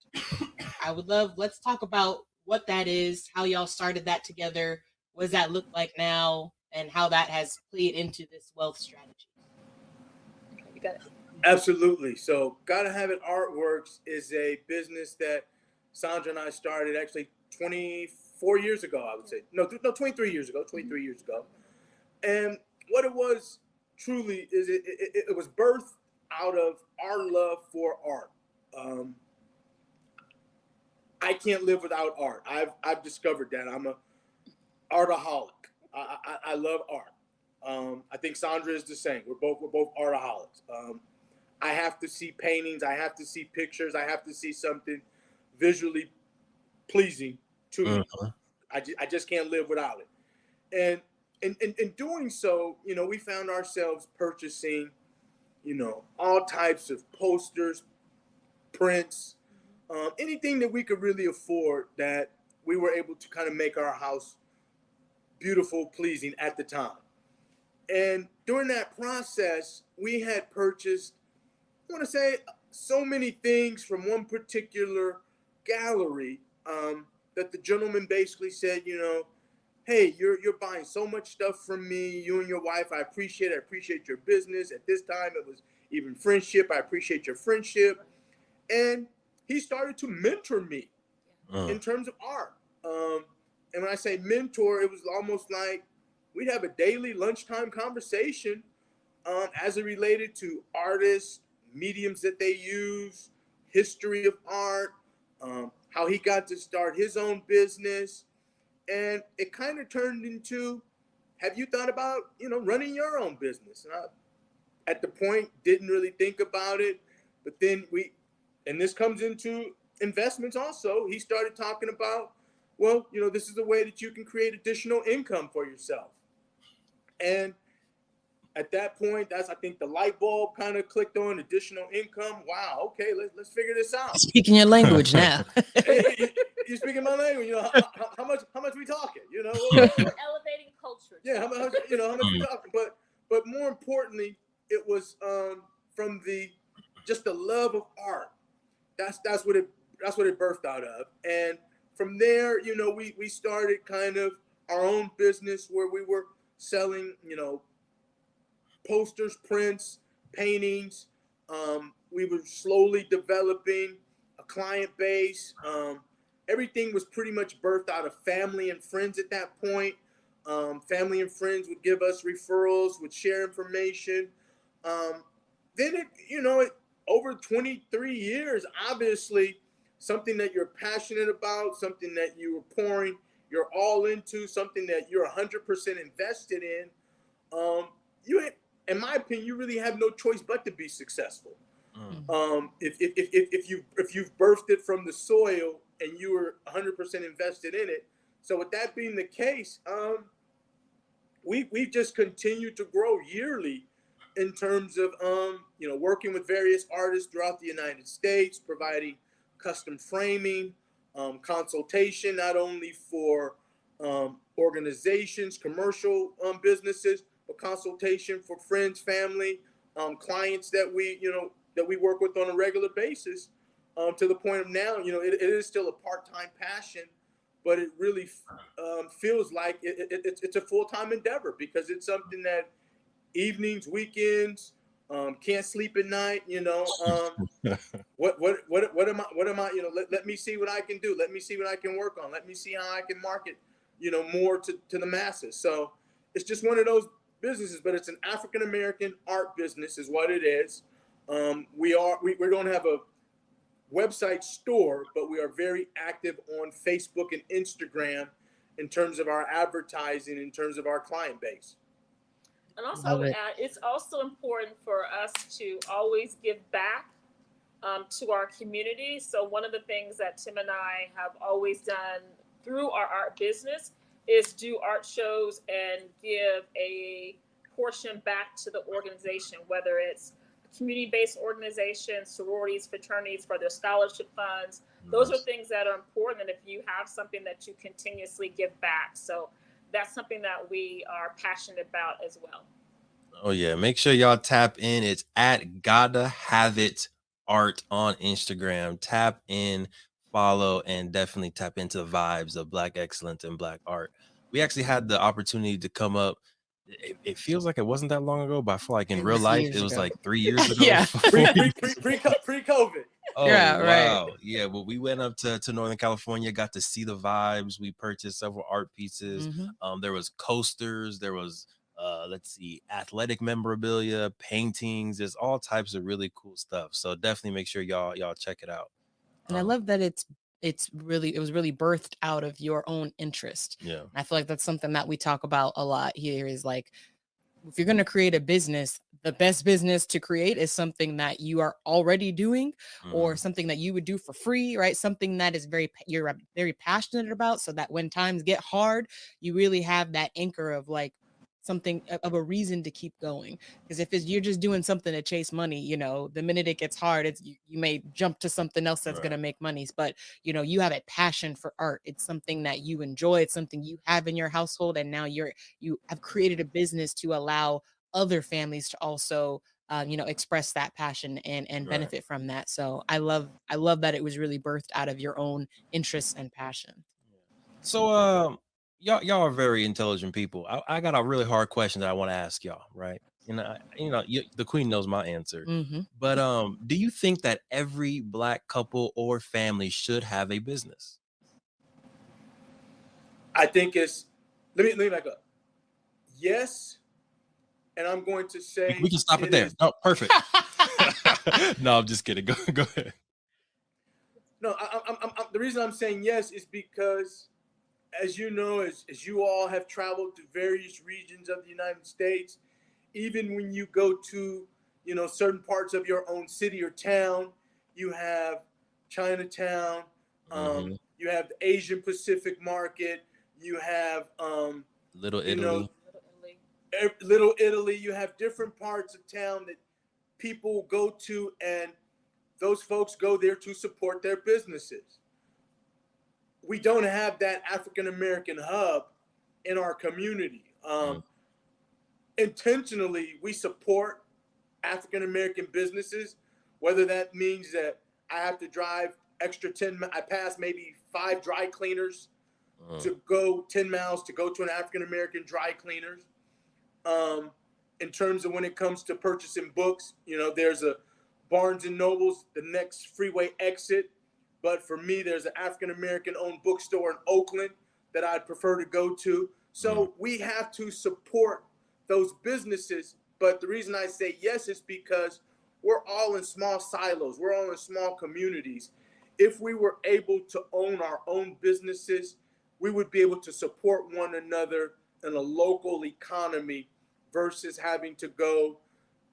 Let's talk about what that is, how y'all started that together, what does that look like now, and how that has played into this wealth strategy? Okay, you got it. Absolutely. So Gotta Have It Artworks is a business that Sandra and I started actually 24 years ago, I would say. No, 23 years ago, 23 years ago. And what it was truly is it was birthed out of our love for art. I can't live without art. I've discovered that. I'm a artaholic. I love art. I think Sandra is the same. We're both artaholics. I have to see paintings. I have to see pictures. I have to see something visually pleasing to me. I just can't live without it. And in doing so, we found ourselves purchasing, all types of posters, prints, anything that we could really afford that we were able to kind of make our house beautiful, pleasing at the time. And during that process, we had purchased, I want to say, so many things from one particular gallery that the gentleman basically said, hey, you're buying so much stuff from me, you and your wife. I appreciate your business. At this time, it was even friendship. I appreciate your friendship. And he started to mentor me in terms of art. And when I say mentor, it was almost like we'd have a daily lunchtime conversation as it related to artists, mediums that they use, history of art, how he got to start his own business. And it kind of turned into, have you thought about, running your own business? And I, at the point, didn't really think about it. But then and this comes into investments also. He started talking about, well, this is a way that you can create additional income for yourself. And at that point, I think the light bulb kind of clicked on additional income. Wow, okay, let's figure this out. Speaking your language now. You're speaking my language. How much we talking? We're elevating culture. Yeah, how much we talking? But more importantly, it was from just the love of art. That's what it birthed out of. And from there, we started kind of our own business where we were selling, posters, prints, paintings. We were slowly developing a client base. Everything was pretty much birthed out of family and friends at that point. Family and friends would give us referrals, would share information. Then it over 23 years, obviously, something that you're passionate about, something that you were pouring your all into, something that you're 100% invested in. In my opinion, you really have no choice but to be successful. If you've birthed it from the soil and you were 100% invested in it. So with that being the case, we've just continued to grow yearly in terms of working with various artists throughout the United States, providing custom framing, consultation, not only for organizations, commercial businesses, but consultation for friends, family, clients that we work with on a regular basis. To the point of now, it is still a part-time passion, but it really feels like it's a full-time endeavor because it's something that evenings, weekends, can't sleep at night. What am I? Let me see what I can do. Let me see what I can work on. Let me see how I can market, more to the masses. So it's just one of those businesses, but it's an African American art business, is what it is. We don't have a website store, but we are very active on Facebook and Instagram in terms of our advertising, in terms of our client base. And also, I would add, it's also important for us to always give back to our community. So one of the things that Tim and I have always done through our art business is do art shows and give a portion back to the organization, whether it's community-based organizations, sororities, fraternities for their scholarship funds. Those are things that are important. And if you have something that you continuously give back. So that's something that we are passionate about as well. Oh yeah, make sure y'all tap in. It's at Gotta Have It Art on Instagram. Tap in, follow, and definitely tap into the vibes of Black excellence and Black art. we actually had the opportunity to come up. It feels like it wasn't that long ago, but I feel like in It real was life, years it was ago. like 3 years ago. Yeah. Pre-COVID. Oh, Yeah, right. wow. Yeah, well, we went up to Northern California, got to see the vibes. We purchased several art pieces. There was coasters. There was, let's see, athletic memorabilia, paintings. There's all types of really cool stuff. So definitely make sure y'all check it out. And I love that it was really birthed out of your own interest. Yeah. I feel like that's something that we talk about a lot here is like, if you're going to create a business, the best business to create is something that you are already doing or something that you would do for free, right? Something that is you're very passionate about, so that when times get hard, you really have that anchor of like something of a reason to keep going. Because if you're just doing something to chase money, you know, the minute it gets hard, you may jump to something else that's going to make money. But you know, you have a passion for art. It's something that you enjoy. It's something you have in your household, and now you have created a business to allow other families to also you know, express that passion and benefit from that. So I love that it was really birthed out of your own interests and passion. So y'all are very intelligent people. I got a really hard question that I want to ask y'all, right? And the queen knows my answer. But do you think that every Black couple or family should have a business? I think it's let me back up. Yes, and I'm going to say we can stop it there. No, perfect. No, I'm just kidding. Go ahead. No, I'm the reason I'm saying yes is because, as you know, as you all have traveled to various regions of the United States, even when you go to, you know, certain parts of your own city or town, you have Chinatown, you have the Asian Pacific market, you have Little Italy. Little Italy. You have different parts of town that people go to, and those folks go there to support their businesses. We don't have that African American hub in our community. Intentionally, we support African American businesses, whether that means that I have to drive extra 10, I pass maybe 5 dry cleaners to go 10 miles to go to an African American dry cleaners. In terms of when it comes to purchasing books, you know, there's a Barnes and Noble's the next freeway exit. But for me, there's an African American owned bookstore in Oakland that I'd prefer to go to. So we have to support those businesses. But the reason I say yes is because we're all in small silos. We're all in small communities. If we were able to own our own businesses, we would be able to support one another in a local economy versus having to go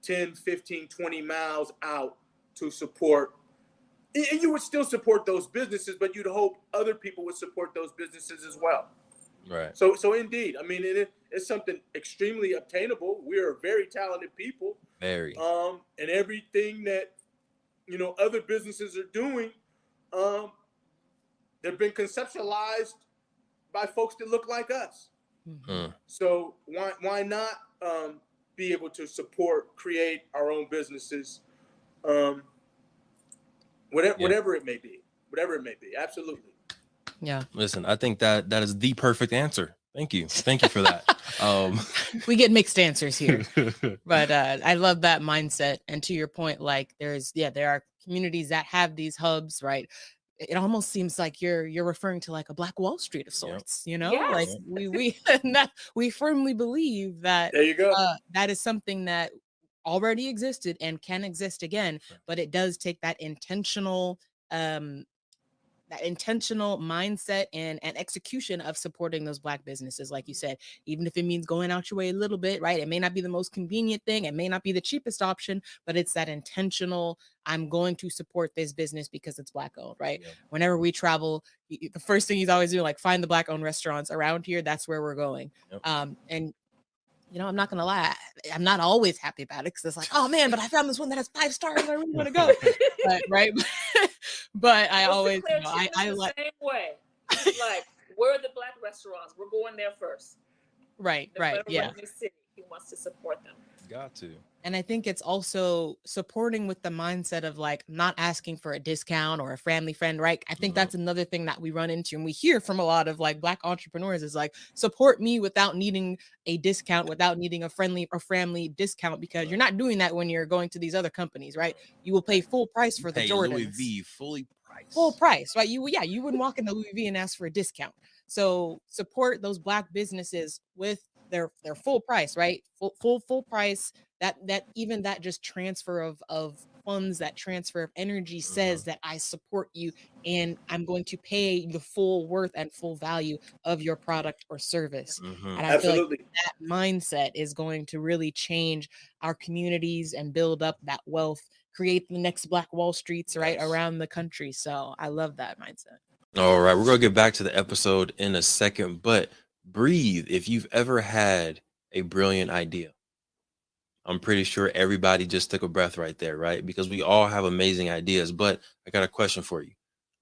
10, 15, 20 miles out to support. And you would still support those businesses, but you'd hope other people would support those businesses as well. Right. So indeed, I mean, it's something extremely obtainable. We are very talented people. Very. And everything that, you know, other businesses are doing, they've been conceptualized by folks that look like us. So why not be able to support, create our own businesses, whatever it may be, absolutely. Yeah. Listen, I think that is the perfect answer. Thank you for that. We get mixed answers here, but I love that mindset. And to your point, like there are communities that have these hubs, right? It almost seems like you're referring to like a Black Wall Street of sorts, you know, like we firmly believe that there you go. That is something that already existed and can exist again, but it does take that intentional mindset and execution of supporting those Black businesses. Like you said, even if it means going out your way a little bit, right? It may not be the most convenient thing. It may not be the cheapest option, but it's that intentional, I'm going to support this business because it's Black owned, right? Yep. Whenever we travel, the first thing he's always doing, like find the Black owned restaurants around here. That's where we're going. Yep. And you know, I'm not going to lie, I'm not always happy about it because it's like, oh man, but I found this one that has 5 stars and I really want to go. Right. But I always, you know, I like the same way. Like, where are the Black restaurants? We're going there first. Right. Yeah. City, he wants to support them. Got to. And I think it's also supporting with the mindset of like not asking for a discount or a family friend, right? I think that's another thing that we run into and we hear from a lot of like Black entrepreneurs is like, support me without needing a discount, without needing a friendly or family discount, because you're not doing that when you're going to these other companies, right? You will pay full price for the Jordans. Louis V fully priced. Full price, right? You wouldn't walk into Louis V and ask for a discount. So support those Black businesses with their full price, right? Full price. That even that just transfer of funds, that transfer of energy says that I support you and I'm going to pay the full worth and full value of your product or service. And I feel like that mindset is going to really change our communities and build up that wealth, create the next Black Wall Streets, right, around the country. So I love that mindset. All right, we're going to get back to the episode in a second, but breathe. If you've ever had a brilliant idea, I'm pretty sure everybody just took a breath right there, right? Because we all have amazing ideas, but I got a question for you.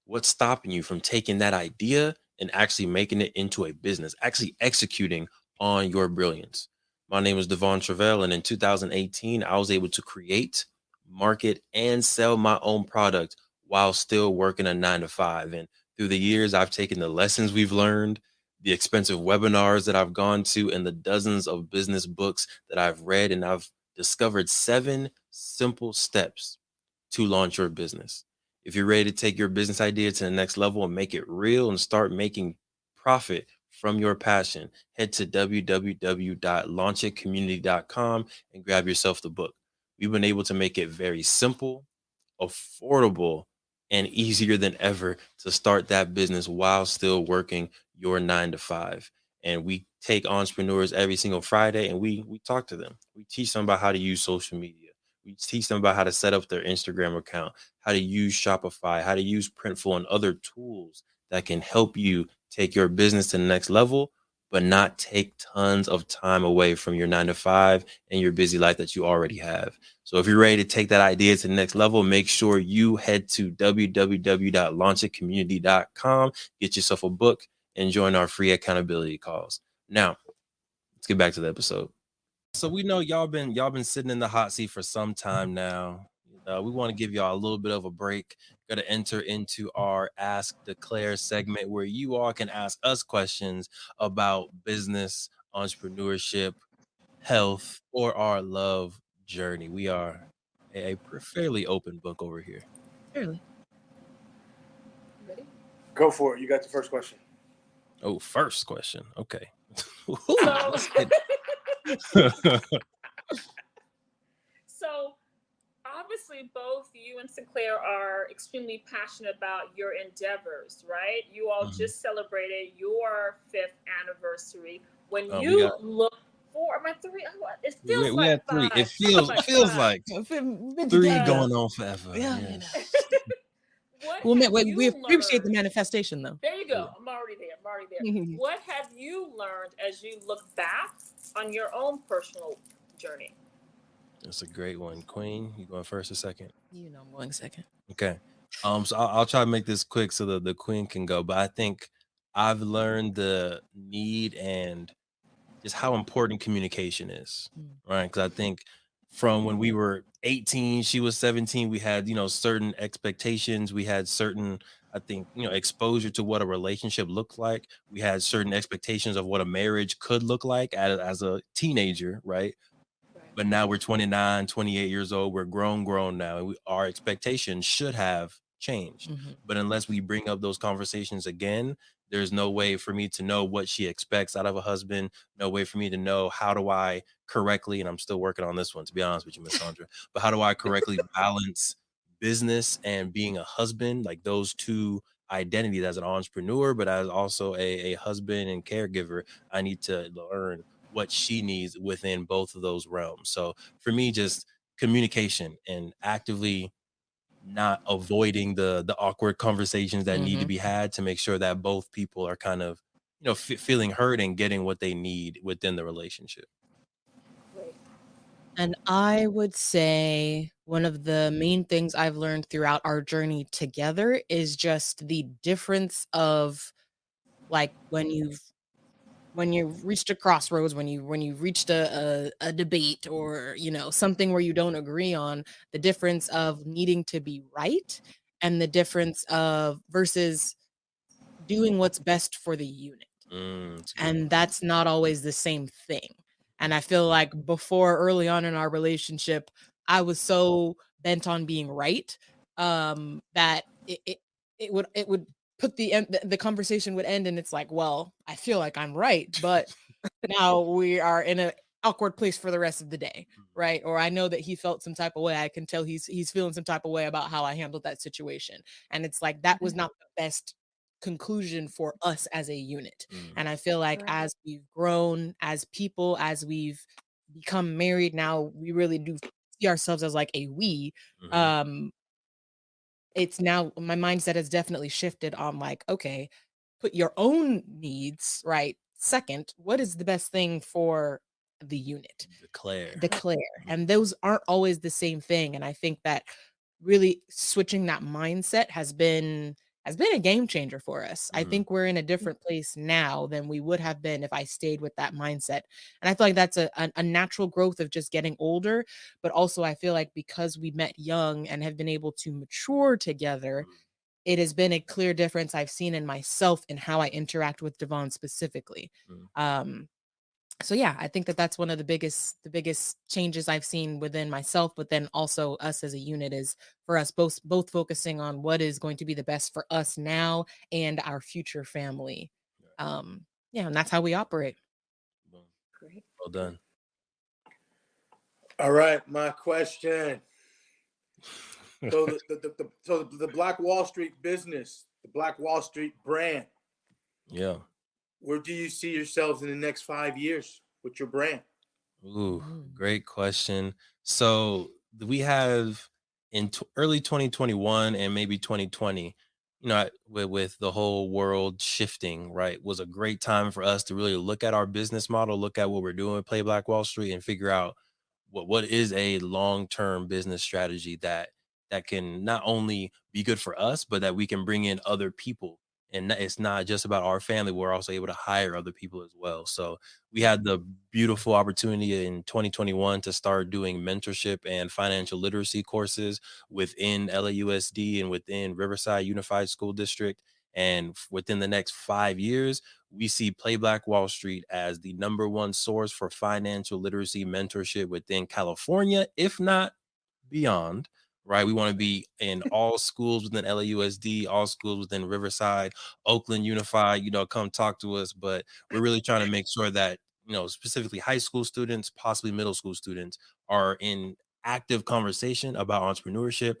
What's stopping you from taking that idea and actually making it into a business, actually executing on your brilliance? My name is Devon Travell, and in 2018, I was able to create, market, and sell my own product while still working a 9-to-5. And through the years, I've taken the lessons we've learned, the expensive webinars that I've gone to, and the dozens of business books that I've read, and I've discovered 7 simple steps to launch your business. If you're ready to take your business idea to the next level and make it real and start making profit from your passion, head to www.launchitcommunity.com and grab yourself the book. We've been able to make it very simple, affordable, and easier than ever to start that business while still working your 9-to-5. And we take entrepreneurs every single Friday and we talk to them. We teach them about how to use social media. We teach them about how to set up their Instagram account, how to use Shopify, how to use Printful and other tools that can help you take your business to the next level, but not take tons of time away from your 9-to-5 and your busy life that you already have. So if you're ready to take that idea to the next level, make sure you head to www.launchitcommunity.com, get yourself a book, and join our free accountability calls. Now, let's get back to the episode. So we know y'all been sitting in the hot seat for some time now. We want to give y'all a little bit of a break. Got to enter into our Ask Declare segment where you all can ask us questions about business, entrepreneurship, health, or our love journey. We are a fairly open book over here. Fairly. Ready? Go for it. You got the first question. Oh, first question. Okay. So obviously both you and Sinclair are extremely passionate about your endeavors, right? You all just celebrated your 5th anniversary. When you look for my 3, it feels we had 3. 5. It feels like 3 going on forever. Yeah. We appreciate the manifestation, though. There you go. I'm already there. What have you learned as you look back on your own personal journey? That's a great one. Queen, you going first or second? You know I'm going second. Okay. So I'll try to make this quick so that the queen can go. But I think I've learned the need and just how important communication is, right? Because I think from when we were 18, she was 17, we had, certain expectations. We had certain, I think, exposure to what a relationship looked like. We had certain expectations of what a marriage could look like as a teenager, right? But now we're 29, 28 years old. We're grown now. And our expectations should have changed. But unless we bring up those conversations again, there's no way for me to know what she expects out of a husband. No way for me to know how do I correctly, and I'm still working on this one, to be honest with you, Miss Sandra, but how do I correctly balance business and being a husband, like those two identities as an entrepreneur, but as also a husband and caregiver. I need to learn what she needs within both of those realms. So for me, just communication and actively not avoiding the awkward conversations that need to be had to make sure that both people are kind of, feeling heard and getting what they need within the relationship. And I would say one of the main things I've learned throughout our journey together is just the difference of like when you've when you've reached a crossroads, when you've reached a debate, or something where you don't agree on, the difference of needing to be right and the difference of versus doing what's best for the unit. And that's not always the same thing. And I feel like before, early on in our relationship, I was so bent on being right, that it would put the conversation would end, and it's like, well, I feel like I'm right, but now we are in an awkward place for the rest of the day, right? Or I know that he felt some type of way. I can tell he's feeling some type of way about how I handled that situation, and it's like that was not the best conclusion for us as a unit. And I feel like as we've grown as people, as we've become married, now we really do see ourselves as like a we. It's now my mindset has definitely shifted on like, okay, put your own needs right second. What is the best thing for the unit? Declare. And those aren't always the same thing. And I think that really switching that mindset has been a game changer for us. I think we're in a different place now than we would have been if I stayed with that mindset. And I feel like that's a natural growth of just getting older. But also I feel like because we met young and have been able to mature together, it has been a clear difference I've seen in myself and how I interact with Devon specifically. So yeah, I think that that's one of the biggest changes I've seen within myself, but then also us as a unit, is for us both focusing on what is going to be the best for us now and our future family. Yeah, and that's how we operate. Great. Well done. All right, my question. So the Black Wall Street business, the Black Wall Street brand. Yeah. Where do you see yourselves in the next 5 years with your brand? Ooh, great question. So we have in early 2021 and maybe 2020, with the whole world shifting, right, was a great time for us to really look at our business model, look at what we're doing, Play Black Wall Street, and figure out what is a long-term business strategy that can not only be good for us, but that we can bring in other people. And it's not just about our family. We're also able to hire other people as well. So we had the beautiful opportunity in 2021 to start doing mentorship and financial literacy courses within LAUSD and within Riverside Unified School District. And within the next 5 years, we see Play Black Wall Street as the #1 source for financial literacy mentorship within California, if not beyond. Right. We want to be in all schools within LAUSD, all schools within Riverside, Oakland Unified, come talk to us. But we're really trying to make sure that, specifically high school students, possibly middle school students, are in active conversation about entrepreneurship,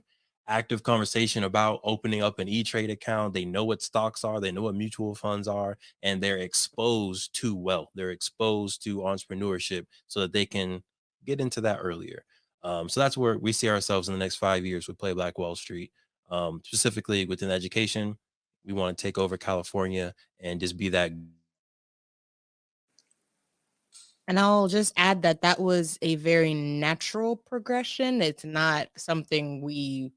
active conversation about opening up an E-Trade account. They know what stocks are, they know what mutual funds are, and they're exposed to wealth. They're exposed to entrepreneurship so that they can get into that earlier. So that's where we see ourselves in the next 5 years with Play Black Wall Street. Specifically within education, we want to take over California and just be that. And I'll just add that that was a very natural progression. It's not something we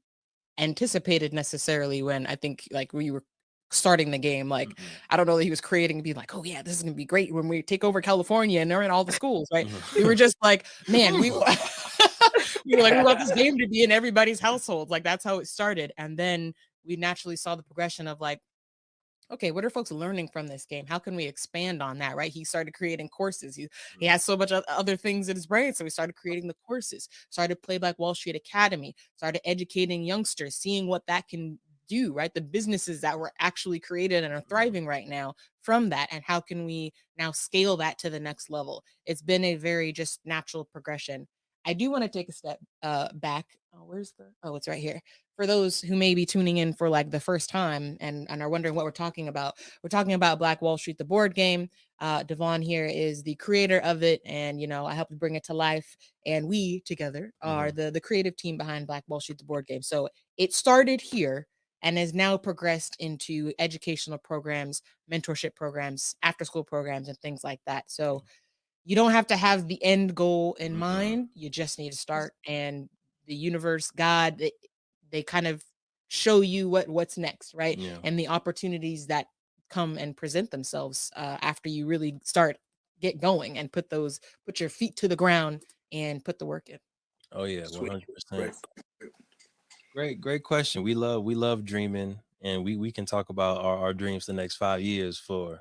anticipated necessarily when I think like we were starting the game. Like, I don't know that he was creating and be like, oh yeah, this is gonna be great when we take over California and they're in all the schools, right? We were just like, man, we were like, we want this game to be in everybody's household. Like that's how it started. And then we naturally saw the progression of like, okay, what are folks learning from this game? How can we expand on that, right? He started creating courses. He has so much other things in his brain. So we started creating the courses, started Play Black Wall Street Academy, started educating youngsters, seeing what that can do, right? The businesses that were actually created and are thriving right now from that. And how can we now scale that to the next level? It's been a very just natural progression. I do want to take a step back. Oh, it's right here. For those who may be tuning in for like the first time and are wondering what we're talking about Black Wall Street, the board game. Devon here is the creator of it. And, I helped bring it to life. And we together are the creative team behind Black Wall Street, the board game. So it started here and has now progressed into educational programs, mentorship programs, after school programs, and things like that. So you don't have to have the end goal in mind. You just need to start, and the universe, God, they kind of show you what's next, right? Yeah. And the opportunities that come and present themselves after you really get going and put your feet to the ground and put the work in. Oh yeah, Sweet. 100%. Great question. We love dreaming, and we can talk about our dreams the next 5 years for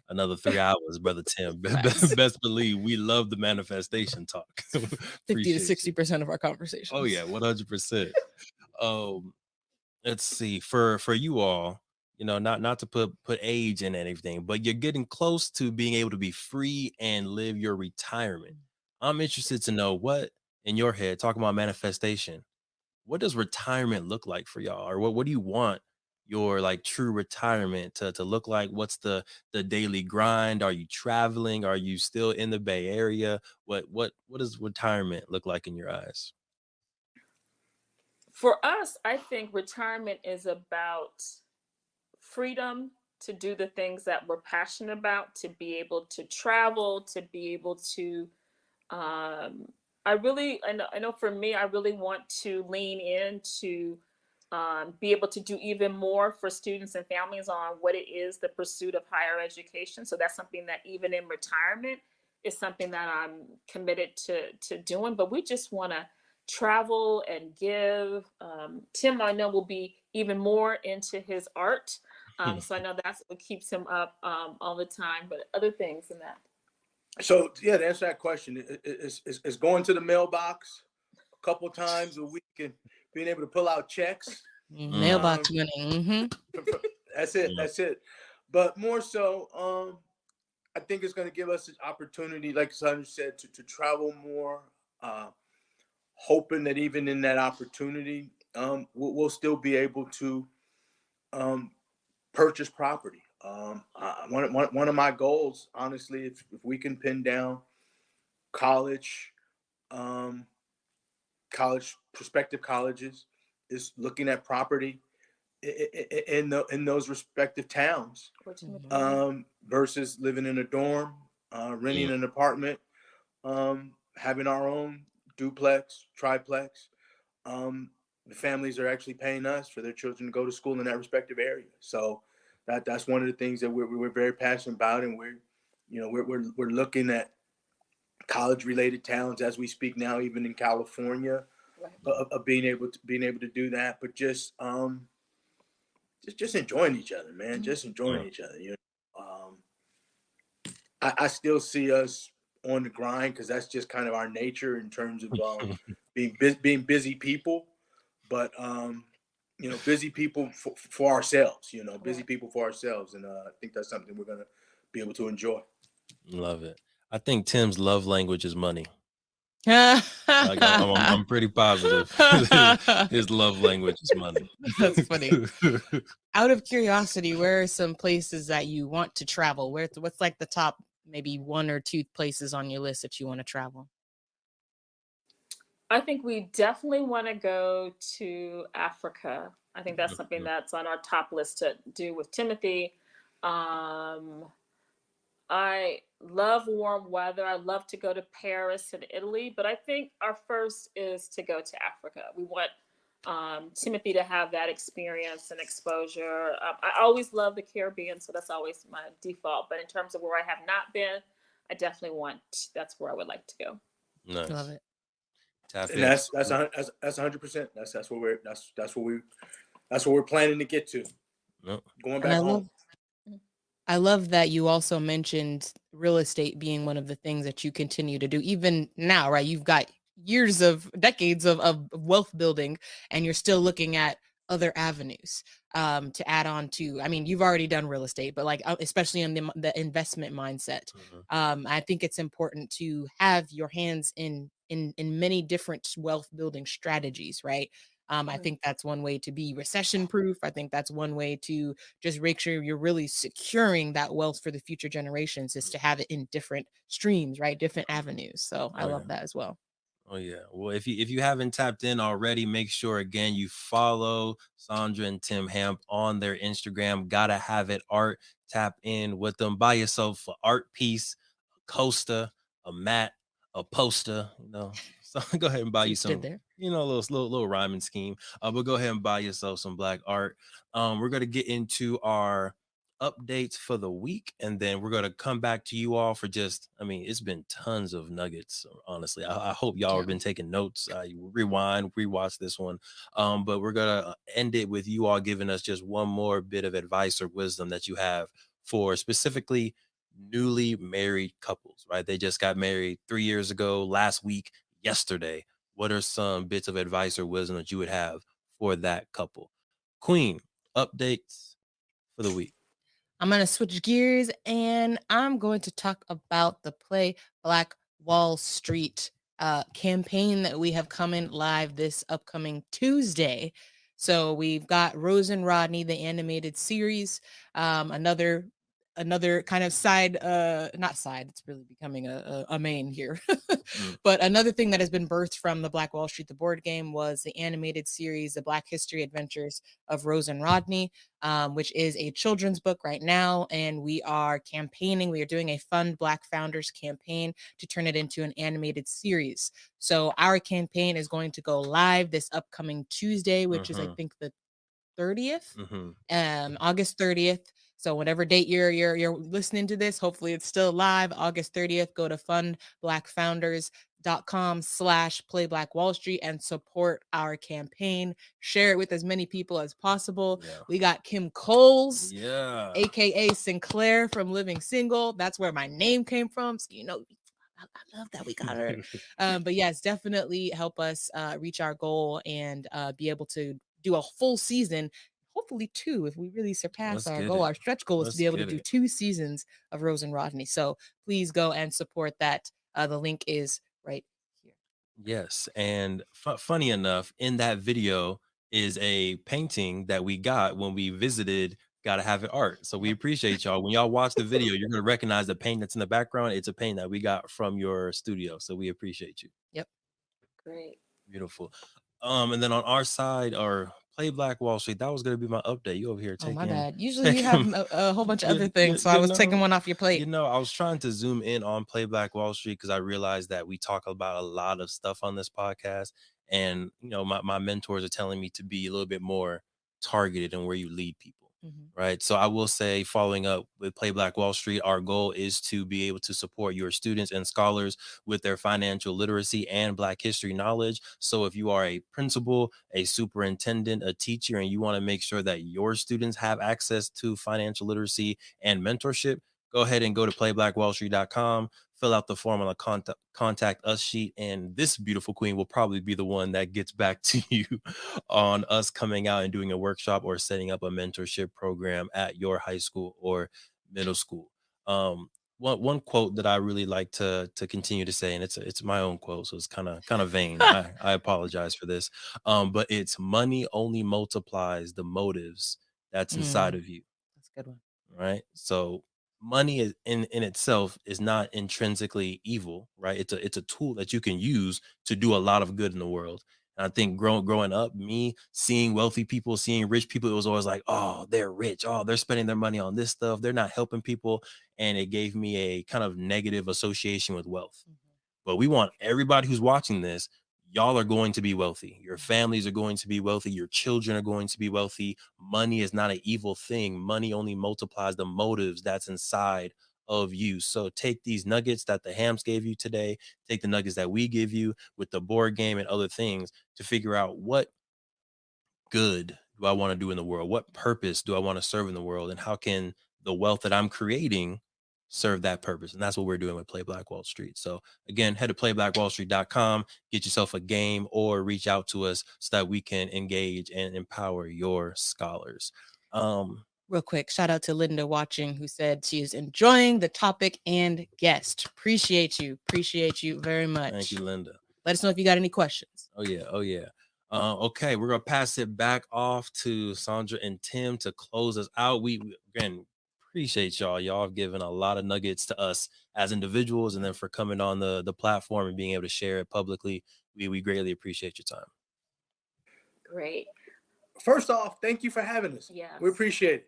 another 3 hours, brother Tim. Best believe we love the manifestation talk. 50 to 60% of our conversations. Oh yeah, 100%. Let's see, for you all, not to put age in anything, but you're getting close to being able to be free and live your retirement. I'm interested to know what in your head, talking about manifestation, what does retirement look like for y'all? Or what do you want your like true retirement to look like? What's the daily grind? Are you traveling? Are you still in the Bay Area? What does retirement look like in your eyes? For us, I think retirement is about freedom to do the things that we're passionate about, to be able to travel, to be able to I know for me, I really want to lean in to be able to do even more for students and families on what it is, the pursuit of higher education. So that's something that even in retirement is something that I'm committed to doing. But we just want to travel and give. Tim, I know, will be even more into his art. So I know that's what keeps him up all the time, but other things than that. So yeah, to answer that question, it's going to the mailbox a couple times a week and being able to pull out checks. Mailbox winning. That's it. But more so, I think it's going to give us an opportunity, like Sandra said, to travel more. Hoping that even in that opportunity, we'll still be able to purchase property. One of my goals, honestly, if we can pin down college prospective colleges, is looking at property in those respective towns, versus living in a dorm, renting an apartment, having our own duplex, triplex. The families are actually paying us for their children to go to school in that respective area. So that's one of the things that we're very passionate about, and we're looking at college related towns as we speak now, even in California, of being able to do that. But just enjoying each other, man. Just enjoying each other. I still see us on the grind because that's just kind of our nature in terms of being busy people. But busy people for ourselves. Busy people for ourselves, and I think that's something we're gonna be able to enjoy. Love it. I think Tim's love language is money. I'm pretty positive his love language is money. That's funny. Out of curiosity, where are some places that you want to travel? What's like the top maybe 1 or 2 places on your list that you want to travel? I think we definitely want to go to Africa. I think that's something that's on our top list to do with Timothy. I love warm weather. I love to go to Paris and Italy, but I think our first is to go to Africa. We want Timothy to have that experience and exposure. I always love the Caribbean, so that's always my default. But in terms of where I have not been, I definitely that's where I would like to go. Nice. Love it. And that's 100%. That's what we're planning to get to. Yep. Going back home. I love that you also mentioned real estate being one of the things that you continue to do even now, right? You've got decades of wealth building, and you're still looking at other avenues to add on to. I mean, you've already done real estate, but like especially in the investment mindset, I think it's important to have your hands in many different wealth building strategies, right? I think that's one way to be recession proof. I think that's one way to just make sure you're really securing that wealth for the future generations, is to have it in different streams, right? Different avenues. So I love that as well. Oh yeah. Well, if you haven't tapped in already, make sure again you follow Sandra and Tim Hamp on their Instagram. Gotta have it art. Tap in with them. Buy yourself an art piece, a coaster, a mat, a poster. So go ahead and buy you some. A little rhyming scheme. But go ahead and buy yourself some Black art. We're gonna get into our updates for the week, and then we're going to come back to you all for just, I mean, it's been tons of nuggets, honestly. I hope y'all have been taking notes. Rewind, rewatch this one. But we're going to end it with you all giving us just one more bit of advice or wisdom that you have for specifically newly married couples, right? They just got married 3 years ago, last week, yesterday. What are some bits of advice or wisdom that you would have for that couple? Queen, updates for the week. I'm going to switch gears and I'm going to talk about the Play Black Wall Street campaign that we have coming live this upcoming Tuesday. So we've got Rose and Rodney, the animated series, another kind of side, not side, it's really becoming a main here. But another thing that has been birthed from the Black Wall Street, the board game, was the animated series, The Black History Adventures of Rose and Rodney, which is a children's book right now. And we are campaigning. We are doing a Fund Black Founders campaign to turn it into an animated series. So our campaign is going to go live this upcoming Tuesday, which is, I think, the 30th, August 30th. So whatever date you're listening to this, hopefully it's still live. August 30th, go to fundblackfounders.com/Play Black Wall Street and support our campaign. Share it with as many people as possible. Yeah. We got Kim Coles, aka Sinclair from Living Single. That's where my name came from. So, you know, I love that we got her. But yes, definitely help us reach our goal and be able to do a full season. Hopefully 2, if we really surpass our goal. Our stretch goal is to be able to do 2 seasons of Rose and Rodney. So please go and support that. The link is right here. Yes. And funny enough, in that video is a painting that we got when we visited Gotta Have It Art. So we appreciate y'all. When y'all watch the video, you're going to recognize the paint that's in the background. It's a paint that we got from your studio. So we appreciate you. Yep. Great. Beautiful. And then on our side, our Play Black Wall Street, that was going to be my update. You over here taking... Oh, my bad. Usually you have a whole bunch of other things, so I was taking one off your plate. You know, I was trying to zoom in on Play Black Wall Street because I realized that we talk about a lot of stuff on this podcast. And, you know, my mentors are telling me to be a little bit more targeted in where you lead people. Right. So I will say, following up with Play Black Wall Street, our goal is to be able to support your students and scholars with their financial literacy and Black history knowledge. So if you are a principal, a superintendent, a teacher, and you want to make sure that your students have access to financial literacy and mentorship, go ahead and go to playblackwallstreet.com, fill out the form on the contact us sheet, and this beautiful queen will probably be the one that gets back to you on us coming out and doing a workshop or setting up a mentorship program at your high school or middle school. One quote that I really like to continue to say, and it's my own quote, so it's kind of vain. I apologize for this, but it's money only multiplies the motives that's inside of you. That's a good one, right? So money is in itself is not intrinsically evil, right? It's a tool that you can use to do a lot of good in the world. And I think growing up, me seeing wealthy people, seeing rich people, it was always like, oh, they're rich. Oh, they're spending their money on this stuff. They're not helping people. And it gave me a kind of negative association with wealth. But we want everybody who's watching this, y'all are going to be wealthy. Your families are going to be wealthy. Your children are going to be wealthy. Money is not an evil thing. Money only multiplies the motives that's inside of you. So take these nuggets that the Hams gave you today, take the nuggets that we give you with the board game and other things to figure out what good do I want to do in the world? What purpose do I want to serve in the world? And how can the wealth that I'm creating serve that purpose? And that's what we're doing with Play Black Wall Street. So again, head to playblackwallstreet.com, get yourself a game, or reach out to us so that we can engage and empower your scholars. Real quick, shout out to Linda watching, who said she is enjoying the topic and guest. Appreciate you very much. Thank you, Linda. Let us know if you got any questions. Oh yeah. Okay, we're gonna pass it back off to Sandra and Tim to close us out. We again appreciate y'all. Y'all have given a lot of nuggets to us as individuals, and then for coming on the platform and being able to share it publicly. We greatly appreciate your time. Great. First off, thank you for having us. Yes. We appreciate it.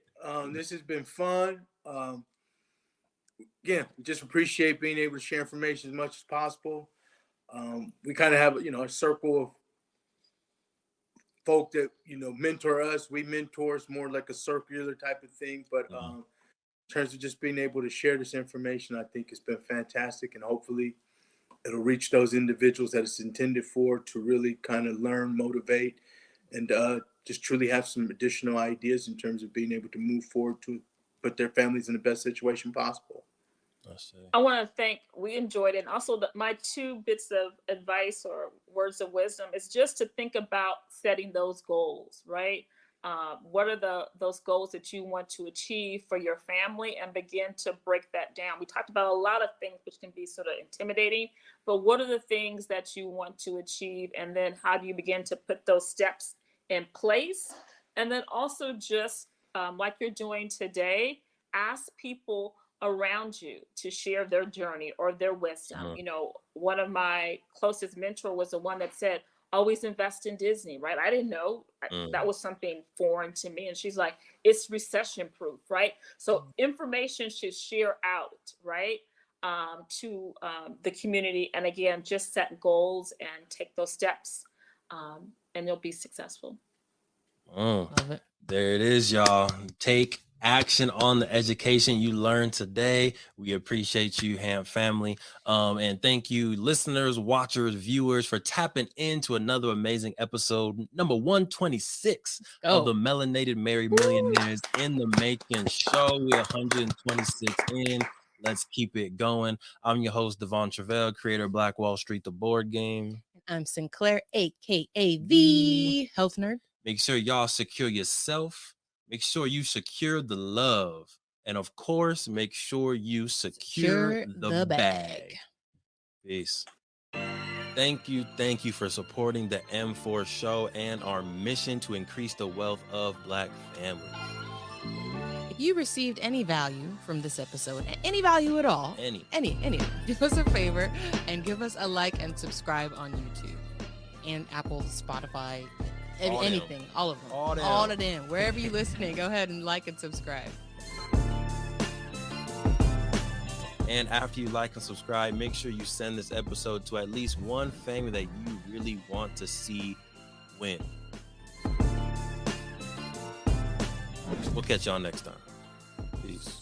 This has been fun. Again, we just appreciate being able to share information as much as possible. We kind of have, a circle of folk that, mentor us. We mentor. It's more like a circular type of thing. But terms of just being able to share this information, I think it's been fantastic, and hopefully it'll reach those individuals that it's intended for, to really kind of learn, motivate, and just truly have some additional ideas in terms of being able to move forward to put their families in the best situation possible. I want to thank, we enjoyed it. And also my 2 bits of advice or words of wisdom is just to think about setting those goals, right? What are those goals that you want to achieve for your family, and begin to break that down. We talked about a lot of things which can be sort of intimidating, but what are the things that you want to achieve? And then how do you begin to put those steps in place? And then also just like you're doing today, ask people around you to share their journey or their wisdom. You know, one of my closest mentor was the one that said, always invest in Disney, right? I didn't know that was something foreign to me. And she's like, it's recession proof, right? So information should share out, right? To the community. And again, just set goals and take those steps, and you'll be successful. Love it. There it is, y'all. Take action on the education you learned today. We appreciate you, Ham family. And thank you, listeners, watchers, viewers, for tapping into another amazing episode, number 126 of the Melanated Married Millionaires in the Making show. We're 126 in. Let's keep it going. I'm your host, Devon Travell, creator of Black Wall Street, the board game. I'm Sinclair, aka the Health Nerd. Make sure y'all secure yourself. Make sure you secure the love. And of course, make sure you secure the bag. Peace. Thank you for supporting the M4 show and our mission to increase the wealth of Black families. If you received any value from this episode, any value at all, any, do us a favor and give us a like and subscribe on YouTube and Apple, Spotify, anything, all of them, all of them, wherever you're listening. Go ahead and like and subscribe. And after you like and subscribe, make sure you send this episode to at least one family that you really want to see win. We'll catch y'all next time. Peace.